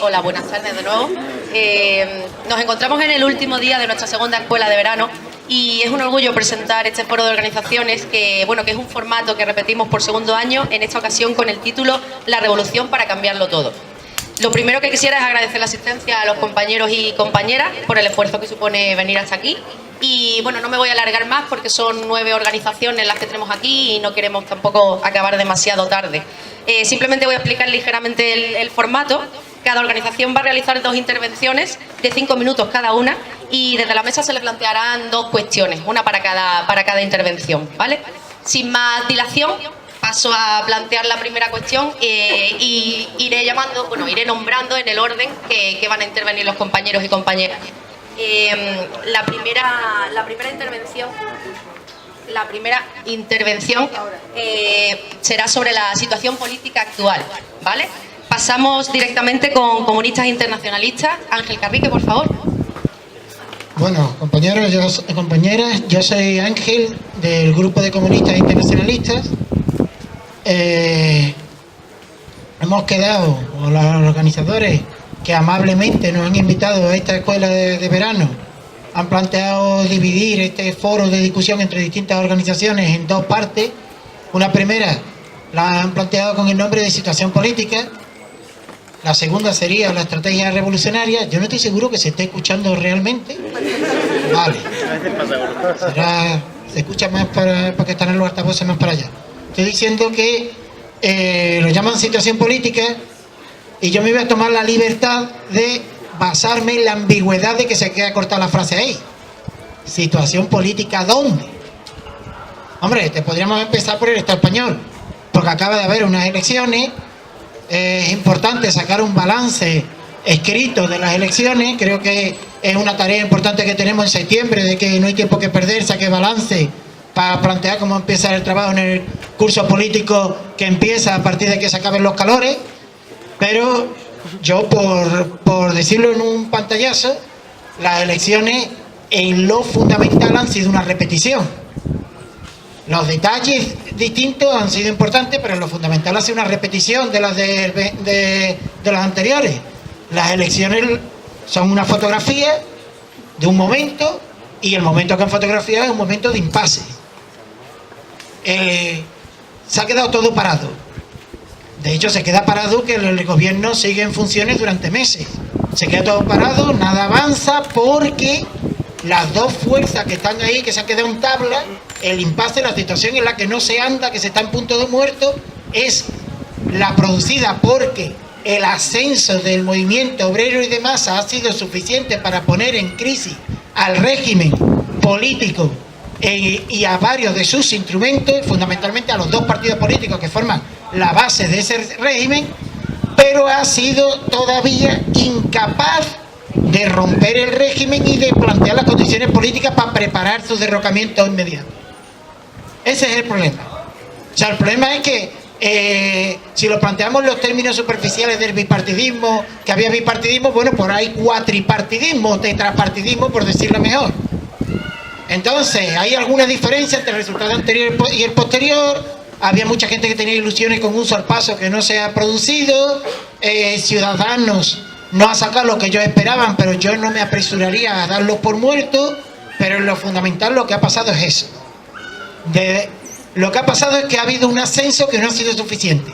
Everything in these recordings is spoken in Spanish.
Hola, buenas tardes de nuevo. Nos encontramos en el último día de nuestra segunda escuela de verano y es un orgullo presentar este foro de organizaciones que es un formato que repetimos por segundo año, en esta ocasión con el título La revolución para cambiarlo todo. Lo primero que quisiera es agradecer la asistencia a los compañeros y compañeras por el esfuerzo que supone venir hasta aquí. Y bueno, no me voy a alargar más porque son 9 organizaciones las que tenemos aquí y no queremos tampoco acabar demasiado tarde. Simplemente voy a explicar ligeramente el formato. Cada organización va a realizar 2 intervenciones de 5 minutos cada una y desde la mesa se les plantearán 2 cuestiones, una para cada intervención, ¿vale? Sin más dilación, paso a plantear la primera cuestión y iré nombrando en el orden que van a intervenir los compañeros y compañeras. La primera intervención será sobre la situación política actual, ¿vale? Pasamos directamente con comunistas internacionalistas. Ángel Carrique, por favor. Bueno, compañeros y compañeras, yo soy Ángel del grupo de comunistas internacionalistas. Hemos quedado, o los organizadores que amablemente nos han invitado a esta escuela de verano, han planteado dividir este foro de discusión entre distintas organizaciones en 2 partes. Una primera la han planteado con el nombre de situación política. La segunda sería la estrategia revolucionaria. Yo no estoy seguro que se esté escuchando realmente. Vale. Se escucha más porque están en los altavoces más para allá. Estoy diciendo que lo llaman situación política y yo me voy a tomar la libertad de basarme en la ambigüedad de que se queda cortada la frase ahí. ¿Situación política dónde? Hombre, podríamos empezar por el Estado español, porque acaba de haber unas elecciones. Es importante sacar un balance escrito de las elecciones. Creo que es una tarea importante que tenemos en septiembre, de que no hay tiempo que perder, saque balance para plantear cómo empieza el trabajo en el curso político que empieza a partir de que se acaben los calores. Pero yo, por decirlo en un pantallazo, las elecciones en lo fundamental han sido una repetición. Los detalles distintos han sido importantes, pero en lo fundamental ha sido una repetición de las de las anteriores. Las elecciones son una fotografía de un momento y el momento que han fotografiado es un momento de impasse. Se ha quedado todo parado. De hecho, se queda parado que el gobierno sigue en funciones durante meses. Se queda todo parado, nada avanza, porque las 2 fuerzas que están ahí, que se han quedado en tabla, el impasse, la situación en la que no se anda, que se está en punto de muerto, es la producida porque el ascenso del movimiento obrero y de masa ha sido suficiente para poner en crisis al régimen político y a varios de sus instrumentos, fundamentalmente a los 2 partidos políticos que forman la base de ese régimen, pero ha sido todavía incapaz de romper el régimen y de plantear las condiciones políticas para preparar su derrocamiento inmediato. Ese es el problema. O sea, el problema es que si lo planteamos en los términos superficiales del bipartidismo, que había bipartidismo, bueno, por ahí cuatripartidismo, tetrapartidismo, por decirlo mejor. Entonces, hay alguna diferencia entre el resultado anterior y el posterior. Había mucha gente que tenía ilusiones con un sorpaso que no se ha producido. Ciudadanos no ha sacado lo que ellos esperaban, pero yo no me apresuraría a darlo por muerto. Pero en lo fundamental lo que ha pasado es eso. Lo que ha pasado es que ha habido un ascenso que no ha sido suficiente.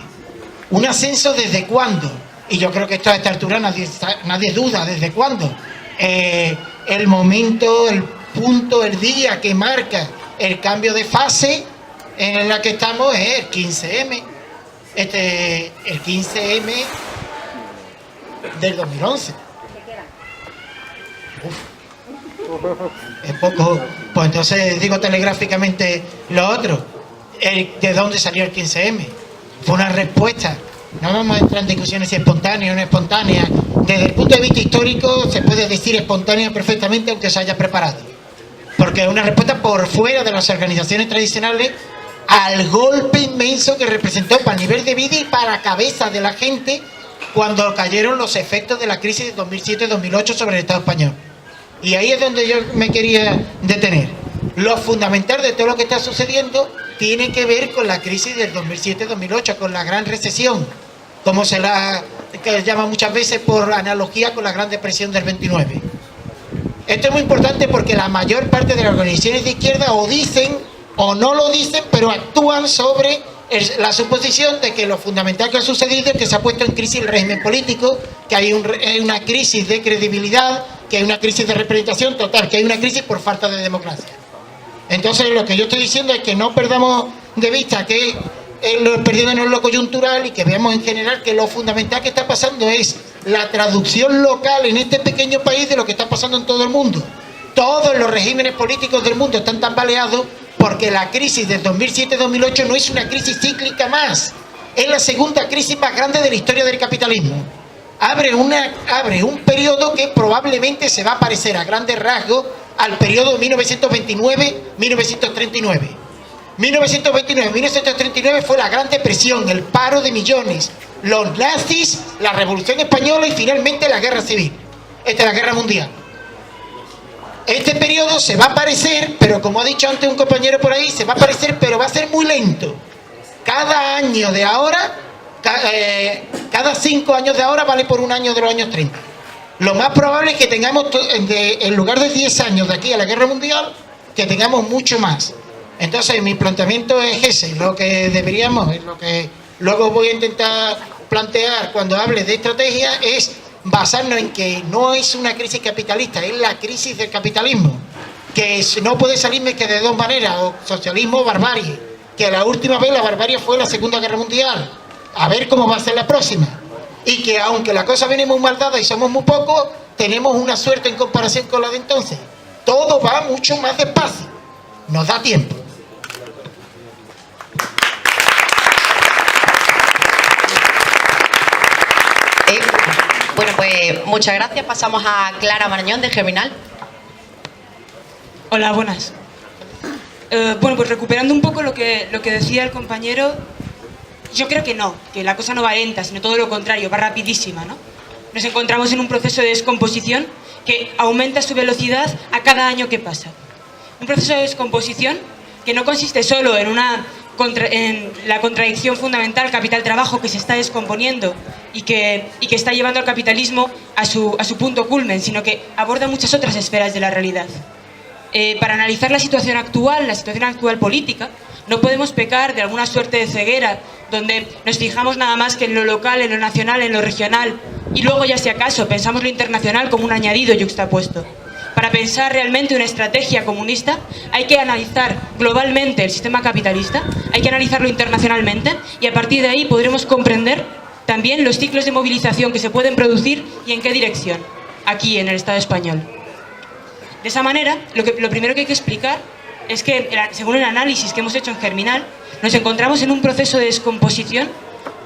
¿Un ascenso desde cuándo? Y yo creo que esto a esta altura nadie duda desde cuándo. El momento, el punto, el día que marca el cambio de fase en la que estamos es el 15M. El 15M del 2011. Es poco. Pues entonces digo telegráficamente lo otro. ¿De dónde salió el 15M? Fue una respuesta. No vamos a entrar en discusiones si es espontánea o no espontánea. Desde el punto de vista histórico se puede decir espontánea perfectamente, aunque se haya preparado. Porque es una respuesta por fuera de las organizaciones tradicionales al golpe inmenso que representó para el nivel de vida y para la cabeza de la gente cuando cayeron los efectos de la crisis de 2007-2008 sobre el Estado español. Y ahí es donde yo me quería detener. Lo fundamental de todo lo que está sucediendo tiene que ver con la crisis del 2007-2008, con la gran recesión, como se la que llama muchas veces por analogía con la Gran Depresión del 29. Esto es muy importante porque la mayor parte de las organizaciones de izquierda o dicen o no lo dicen, pero actúan sobre la suposición de que lo fundamental que ha sucedido es que se ha puesto en crisis el régimen político, que hay una crisis de credibilidad, que hay una crisis de representación total, que hay una crisis por falta de democracia. Entonces lo que yo estoy diciendo es que no perdamos de vista que perdiéndonos lo coyuntural y que veamos en general que lo fundamental que está pasando es la traducción local en este pequeño país de lo que está pasando en todo el mundo. Todos los regímenes políticos del mundo están tambaleados porque la crisis del 2007-2008 no es una crisis cíclica más, es la segunda crisis más grande de la historia del capitalismo. Abre un periodo que probablemente se va a parecer a grandes rasgos al periodo 1929-1939. 1929-1939 fue la Gran Depresión, el paro de millones, los nazis, la Revolución Española y finalmente la Guerra Civil, la Guerra Mundial. Este periodo se va a parecer, pero como ha dicho antes un compañero por ahí, se va a parecer, pero va a ser muy lento. Cada año de ahora, cada 5 años de ahora vale por un año de los años 30. Lo más probable es que tengamos, en lugar de 10 años de aquí a la Guerra Mundial, que tengamos mucho más. Entonces mi planteamiento es ese, lo que deberíamos, lo que luego voy a intentar plantear cuando hable de estrategia es basarnos en que no es una crisis capitalista, es la crisis del capitalismo, que no puede salirme que de dos maneras, o socialismo o barbarie, que la última vez la barbarie fue la Segunda Guerra Mundial, a ver cómo va a ser la próxima, y que aunque la cosa viene muy mal dada y somos muy pocos, tenemos una suerte en comparación con la de entonces. Todo va mucho más despacio, nos da tiempo. Bueno, pues muchas gracias. Pasamos a Clara Marañón, de Germinal. Hola, buenas. Bueno, pues recuperando un poco lo que decía el compañero, yo creo que no, que la cosa no va lenta, sino todo lo contrario, va rapidísima, ¿no? Nos encontramos en un proceso de descomposición que aumenta su velocidad a cada año que pasa. Un proceso de descomposición que no consiste solo en la contradicción fundamental capital-trabajo que se está descomponiendo y que está llevando al capitalismo a su punto culmen, sino que aborda muchas otras esferas de la realidad. Para analizar la situación actual política, no podemos pecar de alguna suerte de ceguera, donde nos fijamos nada más que en lo local, en lo nacional, en lo regional, y luego ya si acaso pensamos lo internacional como un añadido yuxtapuesto. Para pensar realmente una estrategia comunista hay que analizar globalmente el sistema capitalista, hay que analizarlo internacionalmente y a partir de ahí podremos comprender también los ciclos de movilización que se pueden producir y en qué dirección, aquí en el Estado español. De esa manera, lo primero que hay que explicar es que, según el análisis que hemos hecho en Germinal, nos encontramos en un proceso de descomposición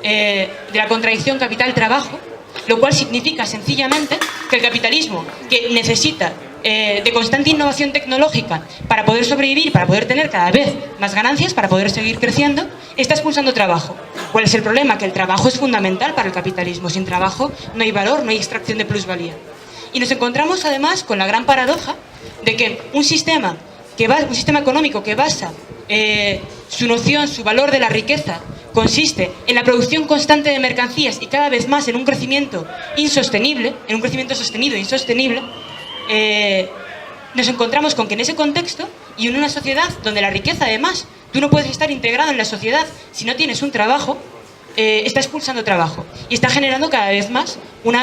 de la contradicción capital-trabajo, lo cual significa sencillamente que el capitalismo, que necesita de constante innovación tecnológica para poder sobrevivir, para poder tener cada vez más ganancias, para poder seguir creciendo, está expulsando trabajo. ¿Cuál es el problema? Que el trabajo es fundamental para el capitalismo. Sin trabajo no hay valor, no hay extracción de plusvalía. Y nos encontramos además con la gran paradoja de que un sistema económico que basa su noción, su valor de la riqueza, consiste en la producción constante de mercancías y cada vez más en un crecimiento insostenible, en un crecimiento sostenido e insostenible, nos encontramos con que en ese contexto y en una sociedad donde la riqueza además, tú no puedes estar integrado en la sociedad si no tienes un trabajo, está expulsando trabajo y está generando cada vez más un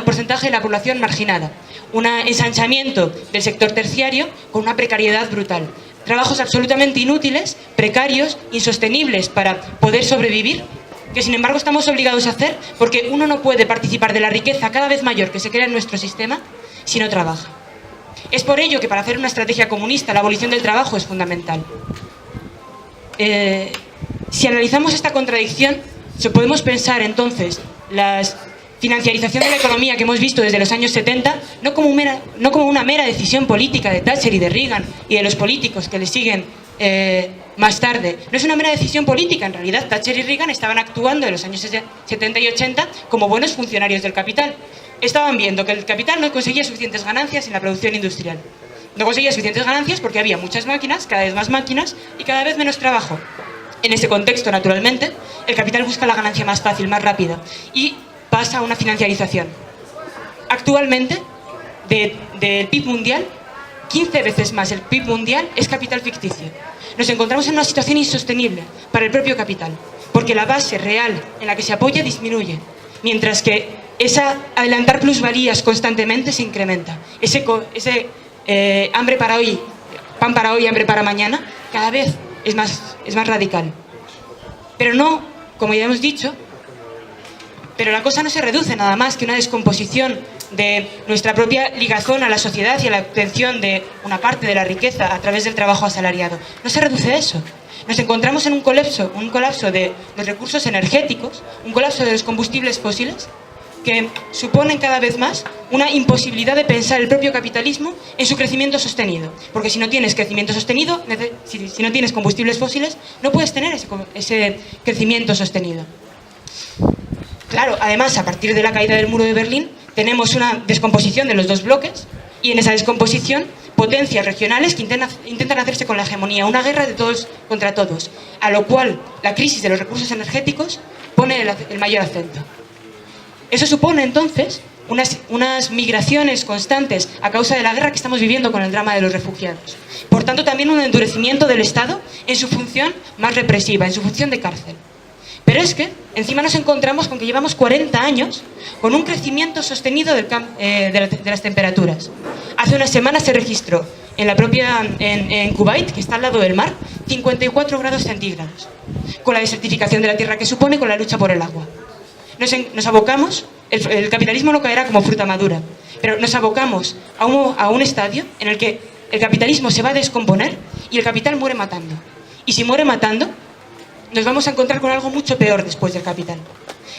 porcentaje de la población marginada, un ensanchamiento del sector terciario con una precariedad brutal. Trabajos absolutamente inútiles, precarios, insostenibles para poder sobrevivir, que sin embargo estamos obligados a hacer porque uno no puede participar de la riqueza cada vez mayor que se crea en nuestro sistema si no trabaja. Es por ello que para hacer una estrategia comunista la abolición del trabajo es fundamental. Si analizamos esta contradicción, podemos pensar entonces la financiarización de la economía que hemos visto desde los años 70 no como una mera decisión política de Thatcher y de Reagan y de los políticos que le siguen más tarde. No es una mera decisión política, en realidad Thatcher y Reagan estaban actuando en los años 70 y 80 como buenos funcionarios del capital. Estaban viendo que el capital no conseguía suficientes ganancias en la producción industrial. No conseguía suficientes ganancias porque había muchas máquinas, cada vez más máquinas y cada vez menos trabajo. En ese contexto, naturalmente, el capital busca la ganancia más fácil, más rápida. Y pasa a una financiarización. Actualmente, del PIB mundial, 15 veces más el PIB mundial es capital ficticio. Nos encontramos en una situación insostenible para el propio capital, porque la base real en la que se apoya disminuye, mientras que esa adelantar plusvalías constantemente se incrementa. Ese hambre para hoy, pan para hoy, hambre para mañana, cada vez es más radical. Pero no, como ya hemos dicho, pero la cosa no se reduce nada más que una descomposición de nuestra propia ligazón a la sociedad y a la obtención de una parte de la riqueza a través del trabajo asalariado. No se reduce a eso. Nos encontramos en un colapso de los recursos energéticos, un colapso de los combustibles fósiles, que suponen cada vez más una imposibilidad de pensar el propio capitalismo en su crecimiento sostenido. Porque si no tienes crecimiento sostenido, si no tienes combustibles fósiles, no puedes tener ese crecimiento sostenido. Claro, además, a partir de la caída del muro de Berlín, tenemos una descomposición de los dos bloques, y en esa descomposición, potencias regionales que intentan hacerse con la hegemonía, una guerra de todos contra todos, a lo cual la crisis de los recursos energéticos pone el mayor acento. Eso supone, entonces, unas migraciones constantes a causa de la guerra que estamos viviendo con el drama de los refugiados. Por tanto, también un endurecimiento del Estado en su función más represiva, en su función de cárcel. Pero es que encima nos encontramos con que llevamos 40 años con un crecimiento sostenido de las temperaturas. Hace unas semanas se registró en Kuwait, que está al lado del mar, 54 grados centígrados, con la desertificación de la tierra que supone, con la lucha por el agua. Nos abocamos, el capitalismo no caerá como fruta madura, pero nos abocamos a un estadio en el que el capitalismo se va a descomponer y el capital muere matando. Y si muere matando, nos vamos a encontrar con algo mucho peor después del capital.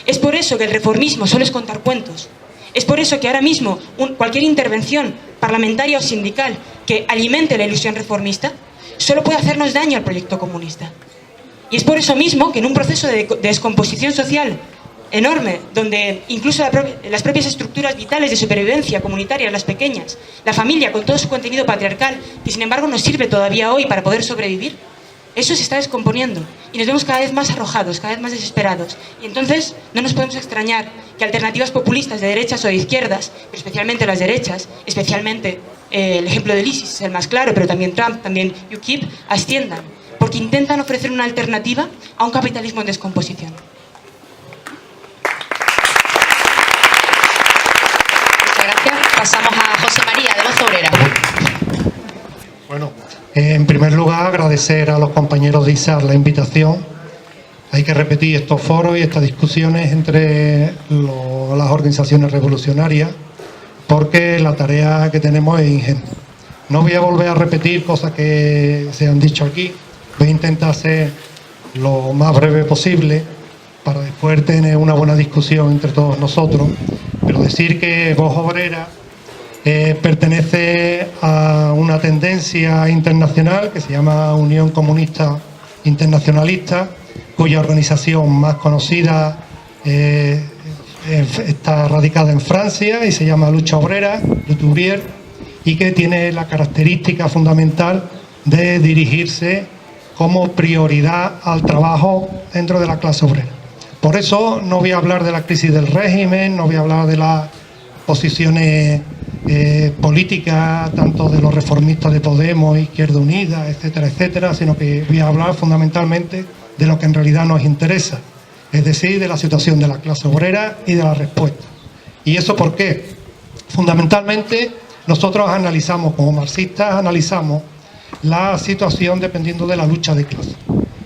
Es por eso que el reformismo solo es contar cuentos. Es por eso que ahora mismo cualquier intervención parlamentaria o sindical que alimente la ilusión reformista solo puede hacernos daño al proyecto comunista. Y es por eso mismo que en un proceso de descomposición social enorme, donde incluso las propias estructuras vitales de supervivencia comunitaria, las pequeñas, la familia con todo su contenido patriarcal, que sin embargo nos sirve todavía hoy para poder sobrevivir, eso se está descomponiendo y nos vemos cada vez más arrojados, cada vez más desesperados. Y entonces no nos podemos extrañar que alternativas populistas de derechas o de izquierdas, pero especialmente las derechas, especialmente el ejemplo del ISIS es el más claro, pero también Trump, también UKIP, asciendan, porque intentan ofrecer una alternativa a un capitalismo en descomposición. Muchas gracias. Pasamos a José María, de Voz Obrera. Bueno, en primer lugar, agradecer a los compañeros de ISAR la invitación. Hay que repetir estos foros y estas discusiones entre las organizaciones revolucionarias, porque la tarea que tenemos es ingente. No voy a volver a repetir cosas que se han dicho aquí. Voy a intentar ser lo más breve posible para después tener una buena discusión entre todos nosotros. Pero decir que Voz Obrera pertenece a una tendencia internacional que se llama Unión Comunista Internacionalista, cuya organización más conocida está radicada en Francia y se llama Lucha Obrera, Lutte Ouvrière, y que tiene la característica fundamental de dirigirse como prioridad al trabajo dentro de la clase obrera. Por eso no voy a hablar de la crisis del régimen, no voy a hablar de las posiciones políticas, tanto de los reformistas de Podemos, Izquierda Unida, etcétera, etcétera, sino que voy a hablar fundamentalmente de lo que en realidad nos interesa, es decir, de la situación de la clase obrera y de la respuesta. ¿Y eso por qué? Fundamentalmente, nosotros analizamos, como marxistas, analizamos la situación dependiendo de la lucha de clase,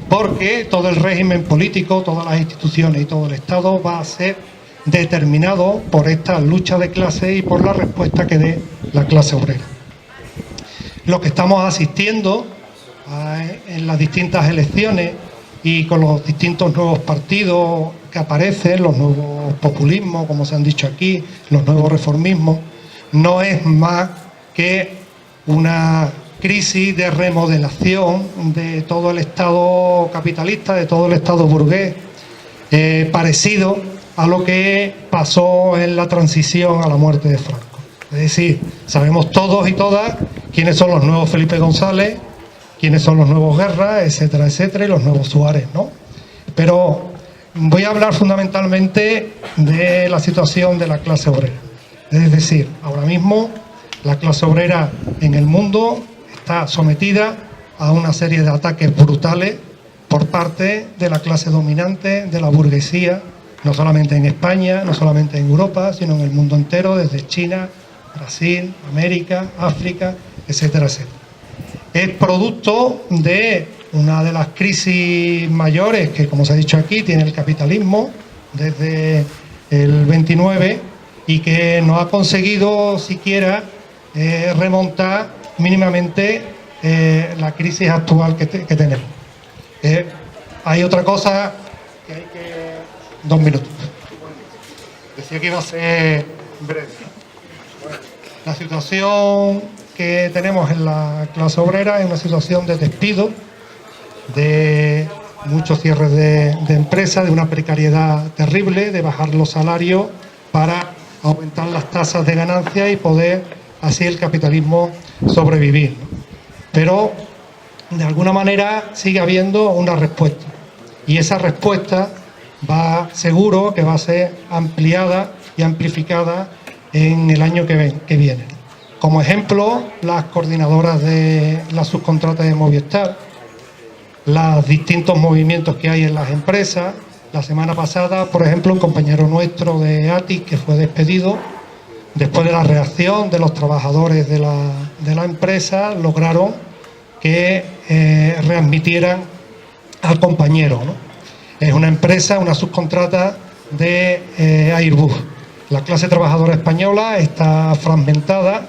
porque todo el régimen político, todas las instituciones y todo el Estado va a ser determinado por esta lucha de clase y por la respuesta que dé la clase obrera. Lo que estamos asistiendo en las distintas elecciones y con los distintos nuevos partidos que aparecen, los nuevos populismos, como se han dicho aquí, los nuevos reformismos, no es más que una crisis de remodelación de todo el Estado capitalista, de todo el Estado burgués, parecido a lo que pasó en la transición a la muerte de Franco. Es decir, sabemos todos y todas quiénes son los nuevos Felipe González, quiénes son los nuevos Guerra, etcétera, etcétera, y los nuevos Suárez, ¿no? Pero voy a hablar fundamentalmente de la situación de la clase obrera. Es decir, ahora mismo la clase obrera en el mundo está sometida a una serie de ataques brutales por parte de la clase dominante, de la burguesía, no solamente en España, no solamente en Europa, sino en el mundo entero, desde China, Brasil, América, África, etcétera, etcétera. Es producto de una de las crisis mayores que, como se ha dicho aquí, tiene el capitalismo desde el 29 y que no ha conseguido siquiera remontar mínimamente la crisis actual que tenemos. Hay otra cosa que hay que... 2 minutos. Decía que iba a ser breve. La situación que tenemos en la clase obrera es una situación de despido, de muchos cierres de empresas, de una precariedad terrible, de bajar los salarios para aumentar las tasas de ganancia y poder así el capitalismo sobrevivir, ¿no? Pero de alguna manera sigue habiendo una respuesta y esa respuesta seguro que va a ser ampliada y amplificada en el año que viene. Como ejemplo, las coordinadoras de las subcontratas de Movistar, los distintos movimientos que hay en las empresas. La semana pasada, por ejemplo, un compañero nuestro de ATIS que fue despedido, después de la reacción de los trabajadores de la empresa, lograron que readmitieran al compañero, ¿no? Es una empresa, una subcontrata de Airbus. La clase trabajadora española está fragmentada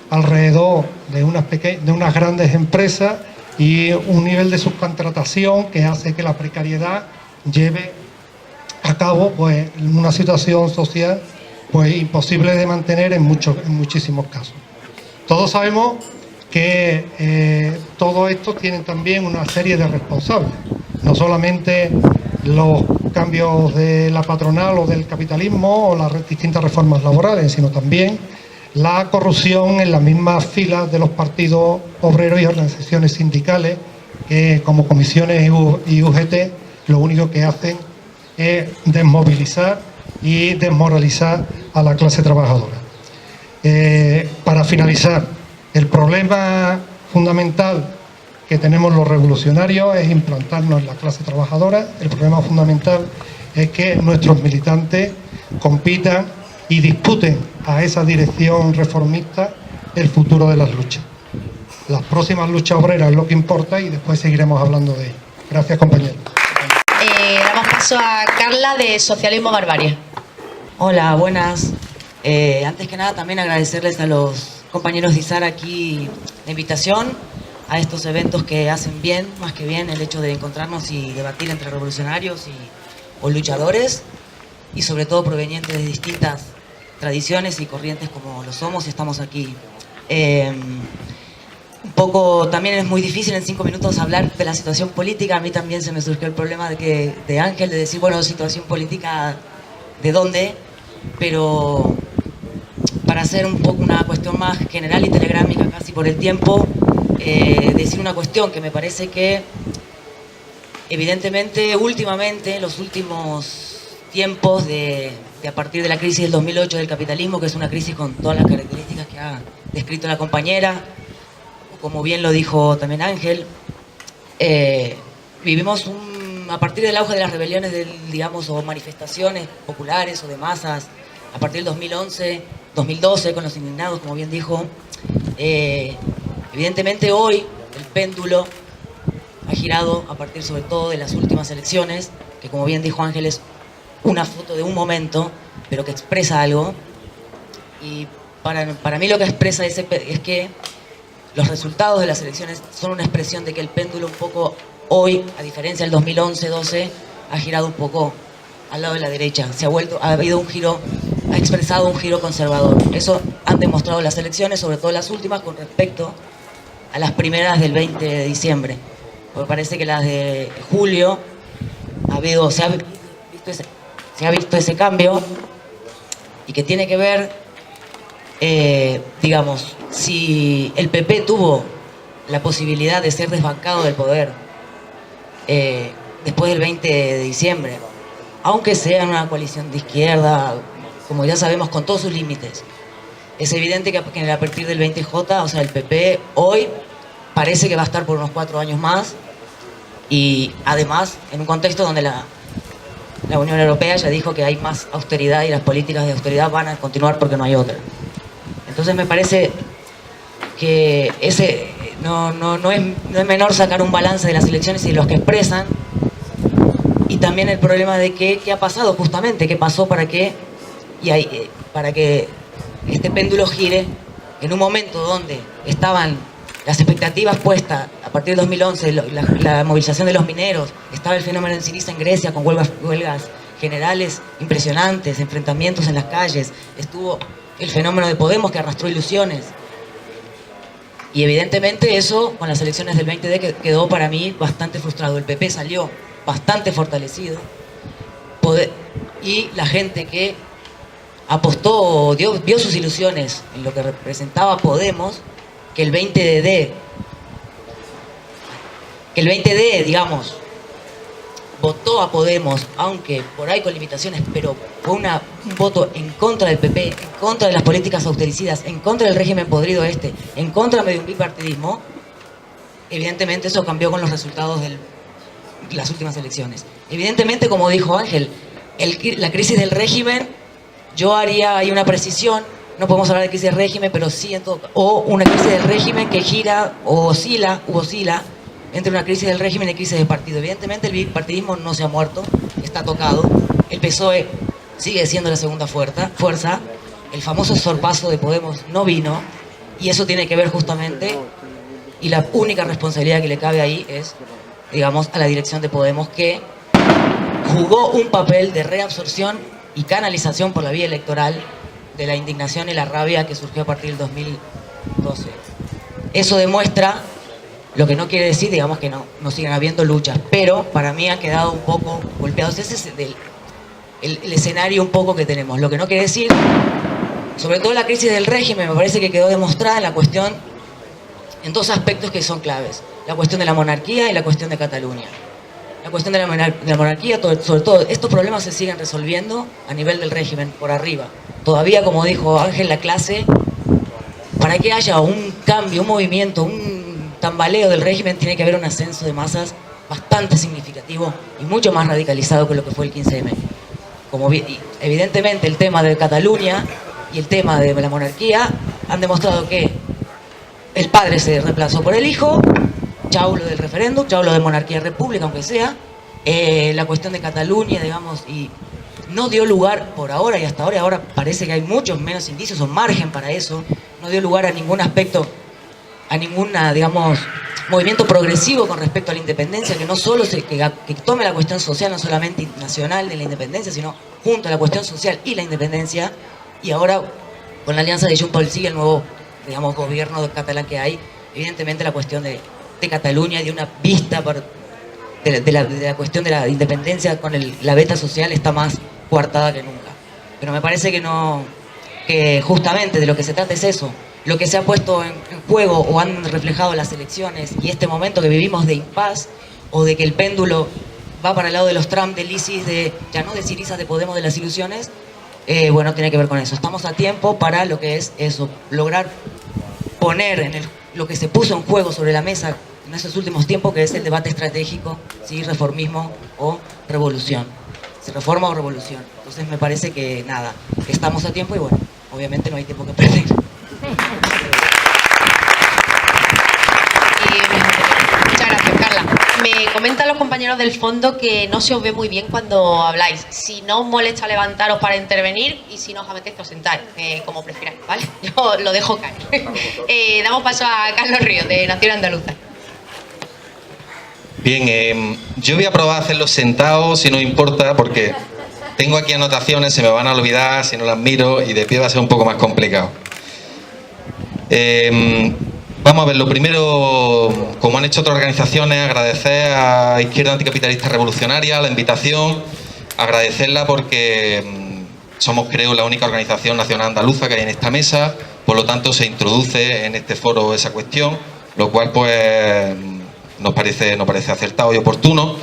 alrededor de unas grandes empresas y un nivel de subcontratación que hace que la precariedad lleve a cabo pues una situación social pues imposible de mantener en muchísimos casos. Todos sabemos que todo esto tiene también una serie de responsables, no solamente los cambios de la patronal o del capitalismo o las distintas reformas laborales, sino también la corrupción en las mismas filas de los partidos obreros y organizaciones sindicales que como comisiones y UGT lo único que hacen es desmovilizar y desmoralizar a la clase trabajadora. Para finalizar, el problema fundamental que tenemos los revolucionarios es implantarnos en la clase trabajadora. El problema fundamental es que nuestros militantes compitan y disputen a esa dirección reformista el futuro de las luchas. Las próximas luchas obreras es lo que importa y después seguiremos hablando de ello. Gracias, compañeros. Damos paso a Carla de Socialismo Barbarie. Hola, buenas. Antes que nada también agradecerles a los compañeros de ISAR aquí la invitación a estos eventos que hacen bien, más que bien, el hecho de encontrarnos y debatir entre revolucionarios o luchadores y sobre todo provenientes de distintas tradiciones y corrientes como lo somos y estamos aquí. Un poco también es muy difícil en 5 minutos hablar de la situación política. A mí también se me surgió el problema de Ángel, de decir, bueno, situación política, ¿de dónde? Pero para hacer un poco una cuestión más general y telegrámica casi por el tiempo, decir una cuestión que me parece que evidentemente últimamente, en los últimos tiempos a partir de la crisis del 2008 del capitalismo, que es una crisis con todas las características que ha descrito la compañera, como bien lo dijo también Ángel, vivimos a partir del auge de las rebeliones, digamos, o manifestaciones populares o de masas, a partir del 2011, 2012, con los indignados, como bien dijo, evidentemente hoy el péndulo ha girado a partir sobre todo de las últimas elecciones, que como bien dijo Ángel es una foto de un momento, pero que expresa algo. Y para mí lo que expresa es que los resultados de las elecciones son una expresión de que el péndulo un poco hoy, a diferencia del 2011-12, ha girado un poco al lado de la derecha. Ha habido un giro, ha expresado un giro conservador. Eso han demostrado las elecciones, sobre todo las últimas, con respecto a las primeras del 20 de diciembre. Porque parece que las de julio se ha visto ese cambio y que tiene que ver, digamos, si el PP tuvo la posibilidad de ser desbancado del poder después del 20 de diciembre, aunque sea una coalición de izquierda, como ya sabemos, con todos sus límites. Es evidente que a partir del 20J, o sea, el PP hoy parece que va a estar por unos 4 años más, y además en un contexto donde la Unión Europea ya dijo que hay más austeridad y las políticas de austeridad van a continuar porque no hay otra. Entonces me parece que no es menor sacar un balance de las elecciones y de los que expresan, y también el problema de qué ha pasado justamente, qué pasó para que este péndulo gire en un momento donde estaban las expectativas puestas a partir de 2011, la movilización de los mineros, estaba el fenómeno en Syriza en Grecia con huelgas generales impresionantes, enfrentamientos en las calles, estuvo el fenómeno de Podemos que arrastró ilusiones. Y evidentemente eso, con las elecciones del 20D, quedó para mí bastante frustrado. El PP salió bastante fortalecido. Y la gente que apostó, vio sus ilusiones en lo que representaba Podemos, que el 20D, digamos, votó a Podemos, aunque por ahí con limitaciones, pero fue un voto en contra del PP, en contra de las políticas austericidas, en contra del régimen podrido en contra de un bipartidismo. Evidentemente eso cambió con los resultados de las últimas elecciones. Evidentemente, como dijo Ángel, la crisis del régimen, yo haría ahí una precisión. No podemos hablar de crisis del régimen, pero sí o una crisis del régimen que gira o oscila entre una crisis del régimen y crisis de partido. Evidentemente el bipartidismo no se ha muerto, está tocado. El PSOE sigue siendo la segunda fuerza. El famoso sorpaso de Podemos no vino, y eso tiene que ver justamente, y la única responsabilidad que le cabe ahí es, digamos, a la dirección de Podemos, que jugó un papel de reabsorción y canalización por la vía electoral de la indignación y la rabia que surgió a partir del 2012. Eso demuestra, lo que no quiere decir, digamos, que no sigan habiendo luchas, pero para mí han quedado un poco golpeados. Ese es el escenario un poco que tenemos. Lo que no quiere decir, sobre todo la crisis del régimen, me parece que quedó demostrada en dos aspectos que son claves: la cuestión de la monarquía y la cuestión de Cataluña. La cuestión de la monarquía, sobre todo, estos problemas se siguen resolviendo a nivel del régimen, por arriba. Todavía, como dijo Ángel, la clase, para que haya un cambio, un movimiento, un tambaleo del régimen, tiene que haber un ascenso de masas bastante significativo y mucho más radicalizado que lo que fue el 15M. Evidentemente el tema de Cataluña y el tema de la monarquía han demostrado que el padre se reemplazó por el hijo. Chau lo del referéndum, chau lo de monarquía-república, aunque sea. La cuestión de Cataluña, digamos, y no dio lugar por ahora, y hasta ahora parece que hay muchos menos indicios o margen para eso, no dio lugar a ningún aspecto, a ninguna, digamos, movimiento progresivo con respecto a la independencia, que no solo que tome la cuestión social, no solamente nacional de la independencia, sino junto a la cuestión social y la independencia. Y ahora, con la alianza de Junts pel Sí, el nuevo, digamos, gobierno catalán que hay, evidentemente la cuestión de Cataluña y de una vista de la cuestión de la independencia con la beta social está más coartada que nunca. Pero me parece que justamente de lo que se trata es eso. Lo que se ha puesto en juego o han reflejado las elecciones y este momento que vivimos de impas, o de que el péndulo va para el lado de los Trump, del ISIS, ya no de Syriza, de Podemos, de las ilusiones, bueno, tiene que ver con eso. Estamos a tiempo para lo que es eso, lograr poner lo que se puso en juego sobre la mesa en estos últimos tiempos, que es el debate estratégico, ¿sí? Reformismo o revolución. ¿Se reforma o revolución? Entonces me parece que nada, estamos a tiempo y bueno, obviamente no hay tiempo que perder. Muchas gracias, Carla. Me comentan los compañeros del fondo que no se os ve muy bien cuando habláis. Si no os molesta levantaros para intervenir, y si no os apetece os sentáis, como prefiráis, ¿vale? Yo lo dejo caer. Damos paso a Carlos Ríos, de Nación Andaluza. Bien, yo voy a probar a hacerlo sentado, si no importa, porque tengo aquí anotaciones, se me van a olvidar si no las miro, y de pie va a ser un poco más complicado. Vamos a ver, lo primero, como han hecho otras organizaciones, agradecer a Izquierda Anticapitalista Revolucionaria la invitación, agradecerla porque somos, creo, la única organización nacional andaluza que hay en esta mesa, por lo tanto se introduce en este foro esa cuestión, lo cual pues nos parece acertado y oportuno.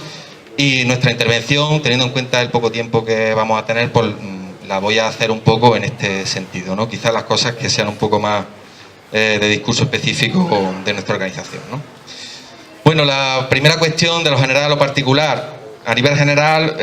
Y nuestra intervención, teniendo en cuenta el poco tiempo que vamos a tener, pues la voy a hacer un poco en este sentido, ¿no? Quizás las cosas que sean un poco más de discurso específico de nuestra organización, ¿no? Bueno, la primera cuestión de lo general a lo particular. A nivel general,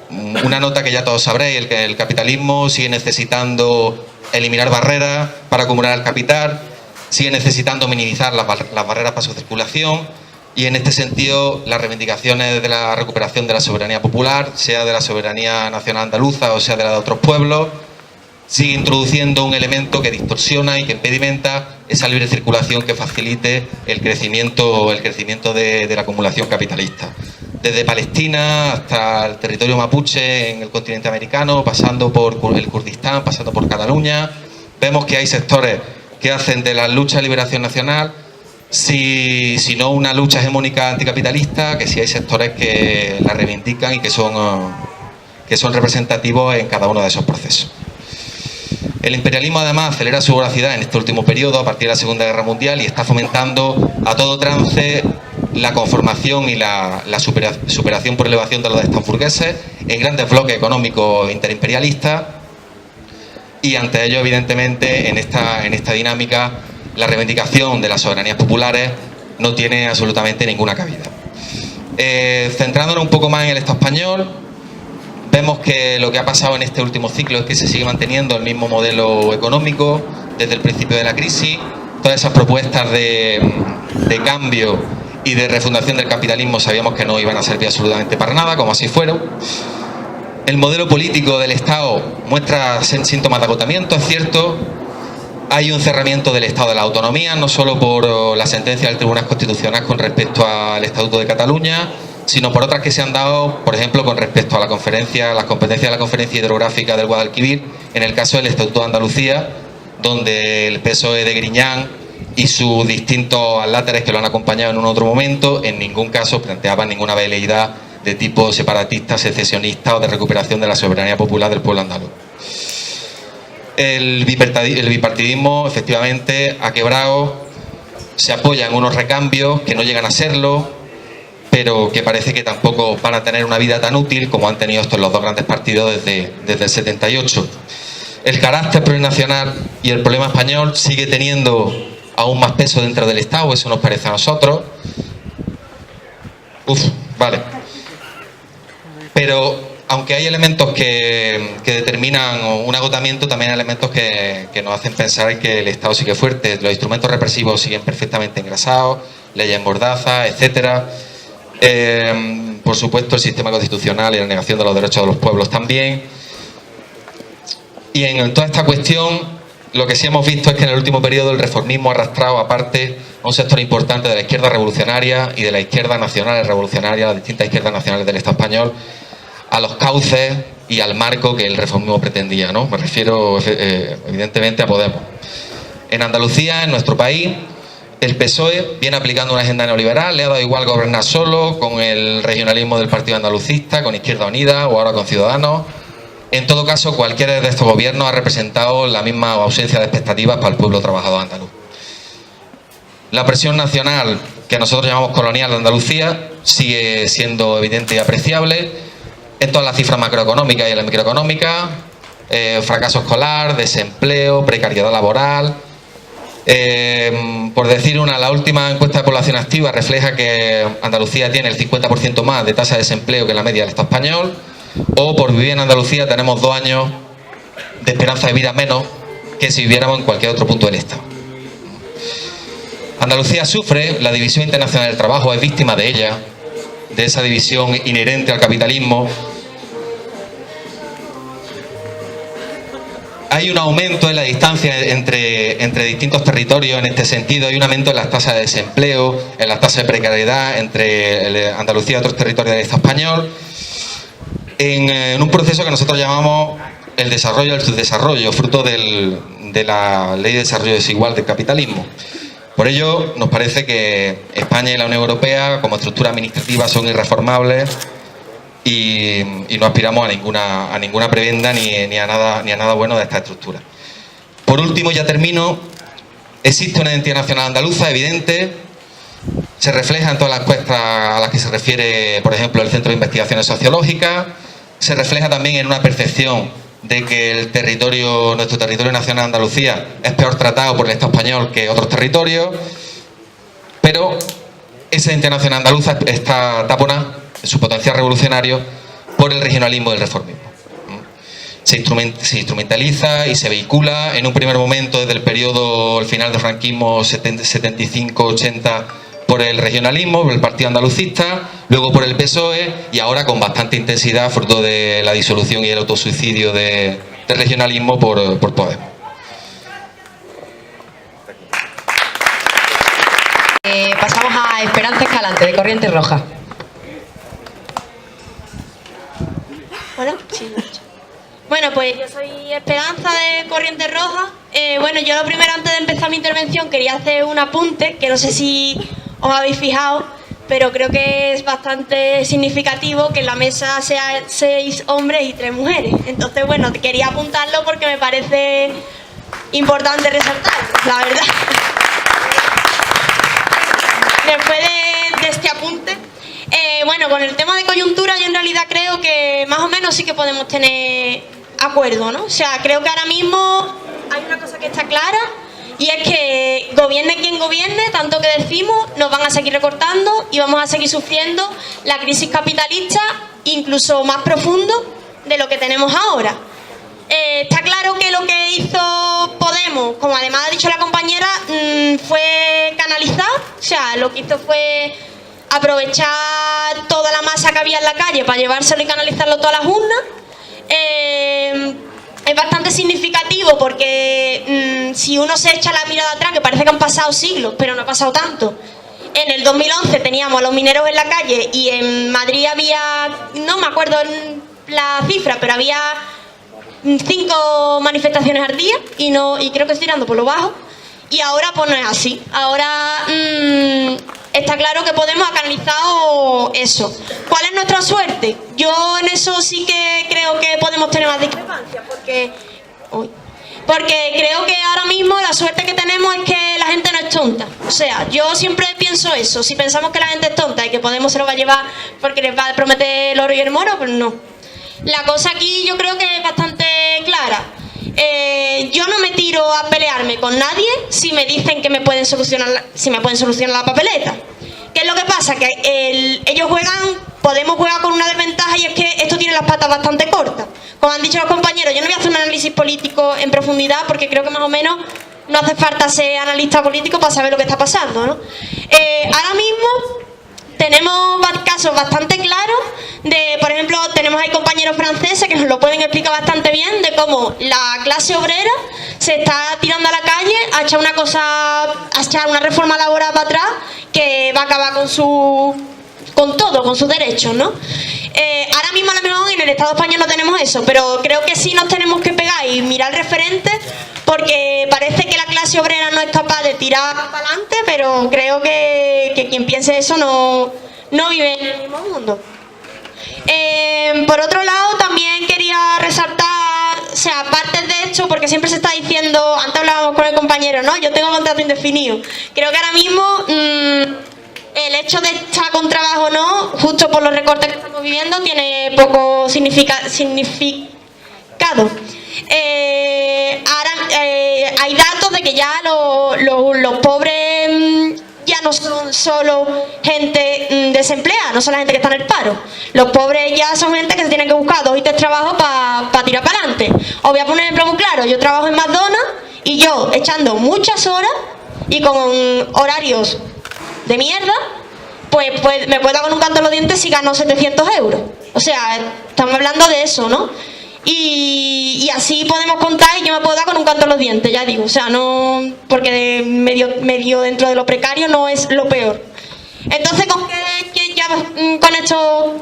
una nota que ya todos sabréis, que el capitalismo sigue necesitando eliminar barreras para acumular el capital, sigue necesitando minimizar las barreras para su circulación, y en este sentido las reivindicaciones de la recuperación de la soberanía popular, sea de la soberanía nacional andaluza o sea de la de otros pueblos, sigue introduciendo un elemento que distorsiona y que impedimenta esa libre circulación que facilite el crecimiento de la acumulación capitalista. Desde Palestina hasta el territorio mapuche en el continente americano, pasando por el Kurdistán, pasando por Cataluña, vemos que hay sectores que hacen de la lucha de liberación nacional, si no una lucha hegemónica anticapitalista, que sí hay sectores que la reivindican y que son representativos en cada uno de esos procesos. El imperialismo además acelera su voracidad en este último periodo a partir de la Segunda Guerra Mundial y está fomentando a todo trance la conformación y la superación por elevación de los estados burgueses en grandes bloques económicos interimperialistas, y ante ello evidentemente en esta dinámica la reivindicación de las soberanías populares no tiene absolutamente ninguna cabida. Centrándonos un poco más en el Estado español, vemos que lo que ha pasado en este último ciclo es que se sigue manteniendo el mismo modelo económico desde el principio de la crisis. Todas esas propuestas de cambio y de refundación del capitalismo sabíamos que no iban a servir absolutamente para nada, como así fueron. El modelo político del Estado muestra síntomas de agotamiento, es cierto. Hay un cerramiento del Estado de la autonomía, no solo por la sentencia del Tribunal Constitucional con respecto al Estatuto de Cataluña, sino por otras que se han dado, por ejemplo, con respecto a las competencias de la Conferencia Hidrográfica del Guadalquivir, en el caso del Estatuto de Andalucía, donde el PSOE de Griñán y sus distintos aláteres que lo han acompañado en un otro momento, en ningún caso planteaban ninguna veleidad de tipo separatista, secesionista o de recuperación de la soberanía popular del pueblo andaluz. El bipartidismo efectivamente ha quebrado, se apoya en unos recambios que no llegan a serlo, pero que parece que tampoco van a tener una vida tan útil como han tenido estos los dos grandes partidos desde el 78. El carácter plurinacional y el problema español sigue teniendo aún más peso dentro del Estado, eso nos parece a nosotros. Vale. Pero aunque hay elementos que determinan un agotamiento, también hay elementos que nos hacen pensar que el Estado sigue fuerte. Los instrumentos represivos siguen perfectamente engrasados, leyes mordaza, etcétera. Por supuesto, el sistema constitucional y la negación de los derechos de los pueblos también. Y en toda esta cuestión, lo que sí hemos visto es que en el último periodo el reformismo ha arrastrado aparte a un sector importante de la izquierda revolucionaria y de la izquierda nacional revolucionaria, las distintas izquierdas nacionales del Estado español, a los cauces y al marco que el reformismo pretendía, ¿no? Me refiero evidentemente a Podemos. En Andalucía, en nuestro país, el PSOE viene aplicando una agenda neoliberal, le ha dado igual gobernar solo, con el regionalismo del Partido Andalucista, con Izquierda Unida o ahora con Ciudadanos. En todo caso, cualquiera de estos gobiernos ha representado la misma ausencia de expectativas para el pueblo trabajador andaluz. La presión nacional, que nosotros llamamos colonial de Andalucía, sigue siendo evidente y apreciable en todas las cifras macroeconómicas y en la microeconómica, fracaso escolar, desempleo, precariedad laboral. Por decir la última encuesta de población activa refleja que Andalucía tiene el 50% más de tasa de desempleo que la media del Estado español, o por vivir en Andalucía tenemos 2 años de esperanza de vida menos que si viviéramos en cualquier otro punto del Estado. Andalucía sufre la división internacional del trabajo, es víctima de ella, de esa división inherente al capitalismo. Hay un aumento en la distancia entre distintos territorios en este sentido, hay un aumento en las tasas de desempleo, en las tasas de precariedad entre Andalucía y otros territorios del Estado español, en un proceso que nosotros llamamos el desarrollo del subdesarrollo, fruto de la Ley de Desarrollo Desigual del capitalismo. Por ello, nos parece que España y la Unión Europea, como estructura administrativa, son irreformables y no aspiramos a ninguna prebenda ni a nada bueno de esta estructura. Por último, ya termino, existe una identidad nacional andaluza evidente, Se refleja en todas las encuestas a las que se refiere, por ejemplo, el Centro de Investigaciones Sociológicas. Se refleja también en una percepción de que nuestro territorio nacional, Andalucía, es peor tratado por el Estado español que otros territorios. Pero esa identidad nacional andaluza está taponada en su potencial revolucionario por el regionalismo del reformismo. Se instrumentaliza y se vehicula en un primer momento desde el periodo, el final del franquismo 75-80, por el regionalismo, por el Partido Andalucista, luego por el PSOE y ahora con bastante intensidad, fruto de la disolución y el autosuicidio del regionalismo por Podemos. Pasamos a Esperanza Escalante, de Corriente Roja. Hola, sí. Bueno, pues yo soy Esperanza de Corriente Roja. Bueno, yo lo primero, antes de empezar mi intervención, quería hacer un apunte, que no sé si os habéis fijado, pero creo que es bastante significativo que en la mesa sean 6 hombres y 3 mujeres. Entonces, bueno, quería apuntarlo porque me parece importante resaltarlo, la verdad. Después de este apunte, bueno, con el tema de coyuntura yo en realidad creo que más o menos sí que podemos tener acuerdo, ¿no? O sea, creo que ahora mismo hay una cosa que está clara y es que gobierne quien gobierne, tanto que decimos, nos van a seguir recortando y vamos a seguir sufriendo la crisis capitalista incluso más profundo de lo que tenemos ahora. Está claro que lo que hizo Podemos, como además ha dicho la compañera, fue canalizar, o sea, lo que hizo fue aprovechar toda la masa que había en la calle para llevárselo y canalizarlo todas las urnas. Es bastante significativo porque si uno se echa la mirada atrás, que parece que han pasado siglos, pero no ha pasado tanto. En el 2011 teníamos a los mineros en la calle y en Madrid había, no me acuerdo la cifra, pero había 5 manifestaciones al día y creo que estoy tirando por lo bajo. Y ahora pues no es así. Ahora está claro que Podemos ha canalizado eso. ¿Cuál es nuestra suerte? Yo en eso sí que creo que podemos tener más discrepancias porque creo que ahora mismo la suerte que tenemos es que la gente no es tonta. O sea, yo siempre pienso eso. Si pensamos que la gente es tonta y que Podemos se lo va a llevar porque les va a prometer el oro y el moro, pues no. La cosa aquí yo creo que es bastante clara. Yo no me tiro a pelearme con nadie si me dicen que me pueden solucionar la papeleta. ¿Qué es lo que pasa? Que Podemos jugar con una desventaja y es que esto tiene las patas bastante cortas. Como han dicho los compañeros, yo no voy a hacer un análisis político en profundidad porque creo que más o menos no hace falta ser analista político para saber lo que está pasando, ¿no? Ahora mismo tenemos casos bastante claros de, por ejemplo, tenemos ahí compañeros franceses que nos lo pueden explicar bastante bien de cómo la clase obrera se está tirando a la calle a echar una reforma laboral para atrás que va a acabar con sus derechos, ¿no? Ahora mismo a lo mejor en el Estado español no tenemos eso, pero creo que sí nos tenemos que pegar y mirar referentes porque parece que la clase obrera no es capaz de tirar para adelante, pero creo que quien piense eso no vive en el mismo mundo. Por otro lado, también quería resaltar, o sea, aparte de esto, porque siempre se está diciendo, antes hablábamos con el compañero, ¿no? Yo tengo contrato indefinido. Creo que ahora mismo el hecho de estar con trabajo o no, justo por los recortes que estamos viviendo, tiene poco significado. Ahora hay datos de que ya los pobres ya no son solo gente desempleada, no son la gente que está en el paro. Los pobres ya son gente que se tienen que buscar 2 y 3 trabajos para tirar para adelante. Os voy a poner un ejemplo muy claro. Yo trabajo en McDonald's y yo, echando muchas horas y con horarios de mierda, pues me puedo dar con un canto en los dientes si gano 700 euros. O sea, estamos hablando de eso, ¿no? Y así podemos contar y yo me puedo dar con un canto en los dientes, ya digo. O sea, no, porque medio dentro de lo precario no es lo peor. Entonces, con esto,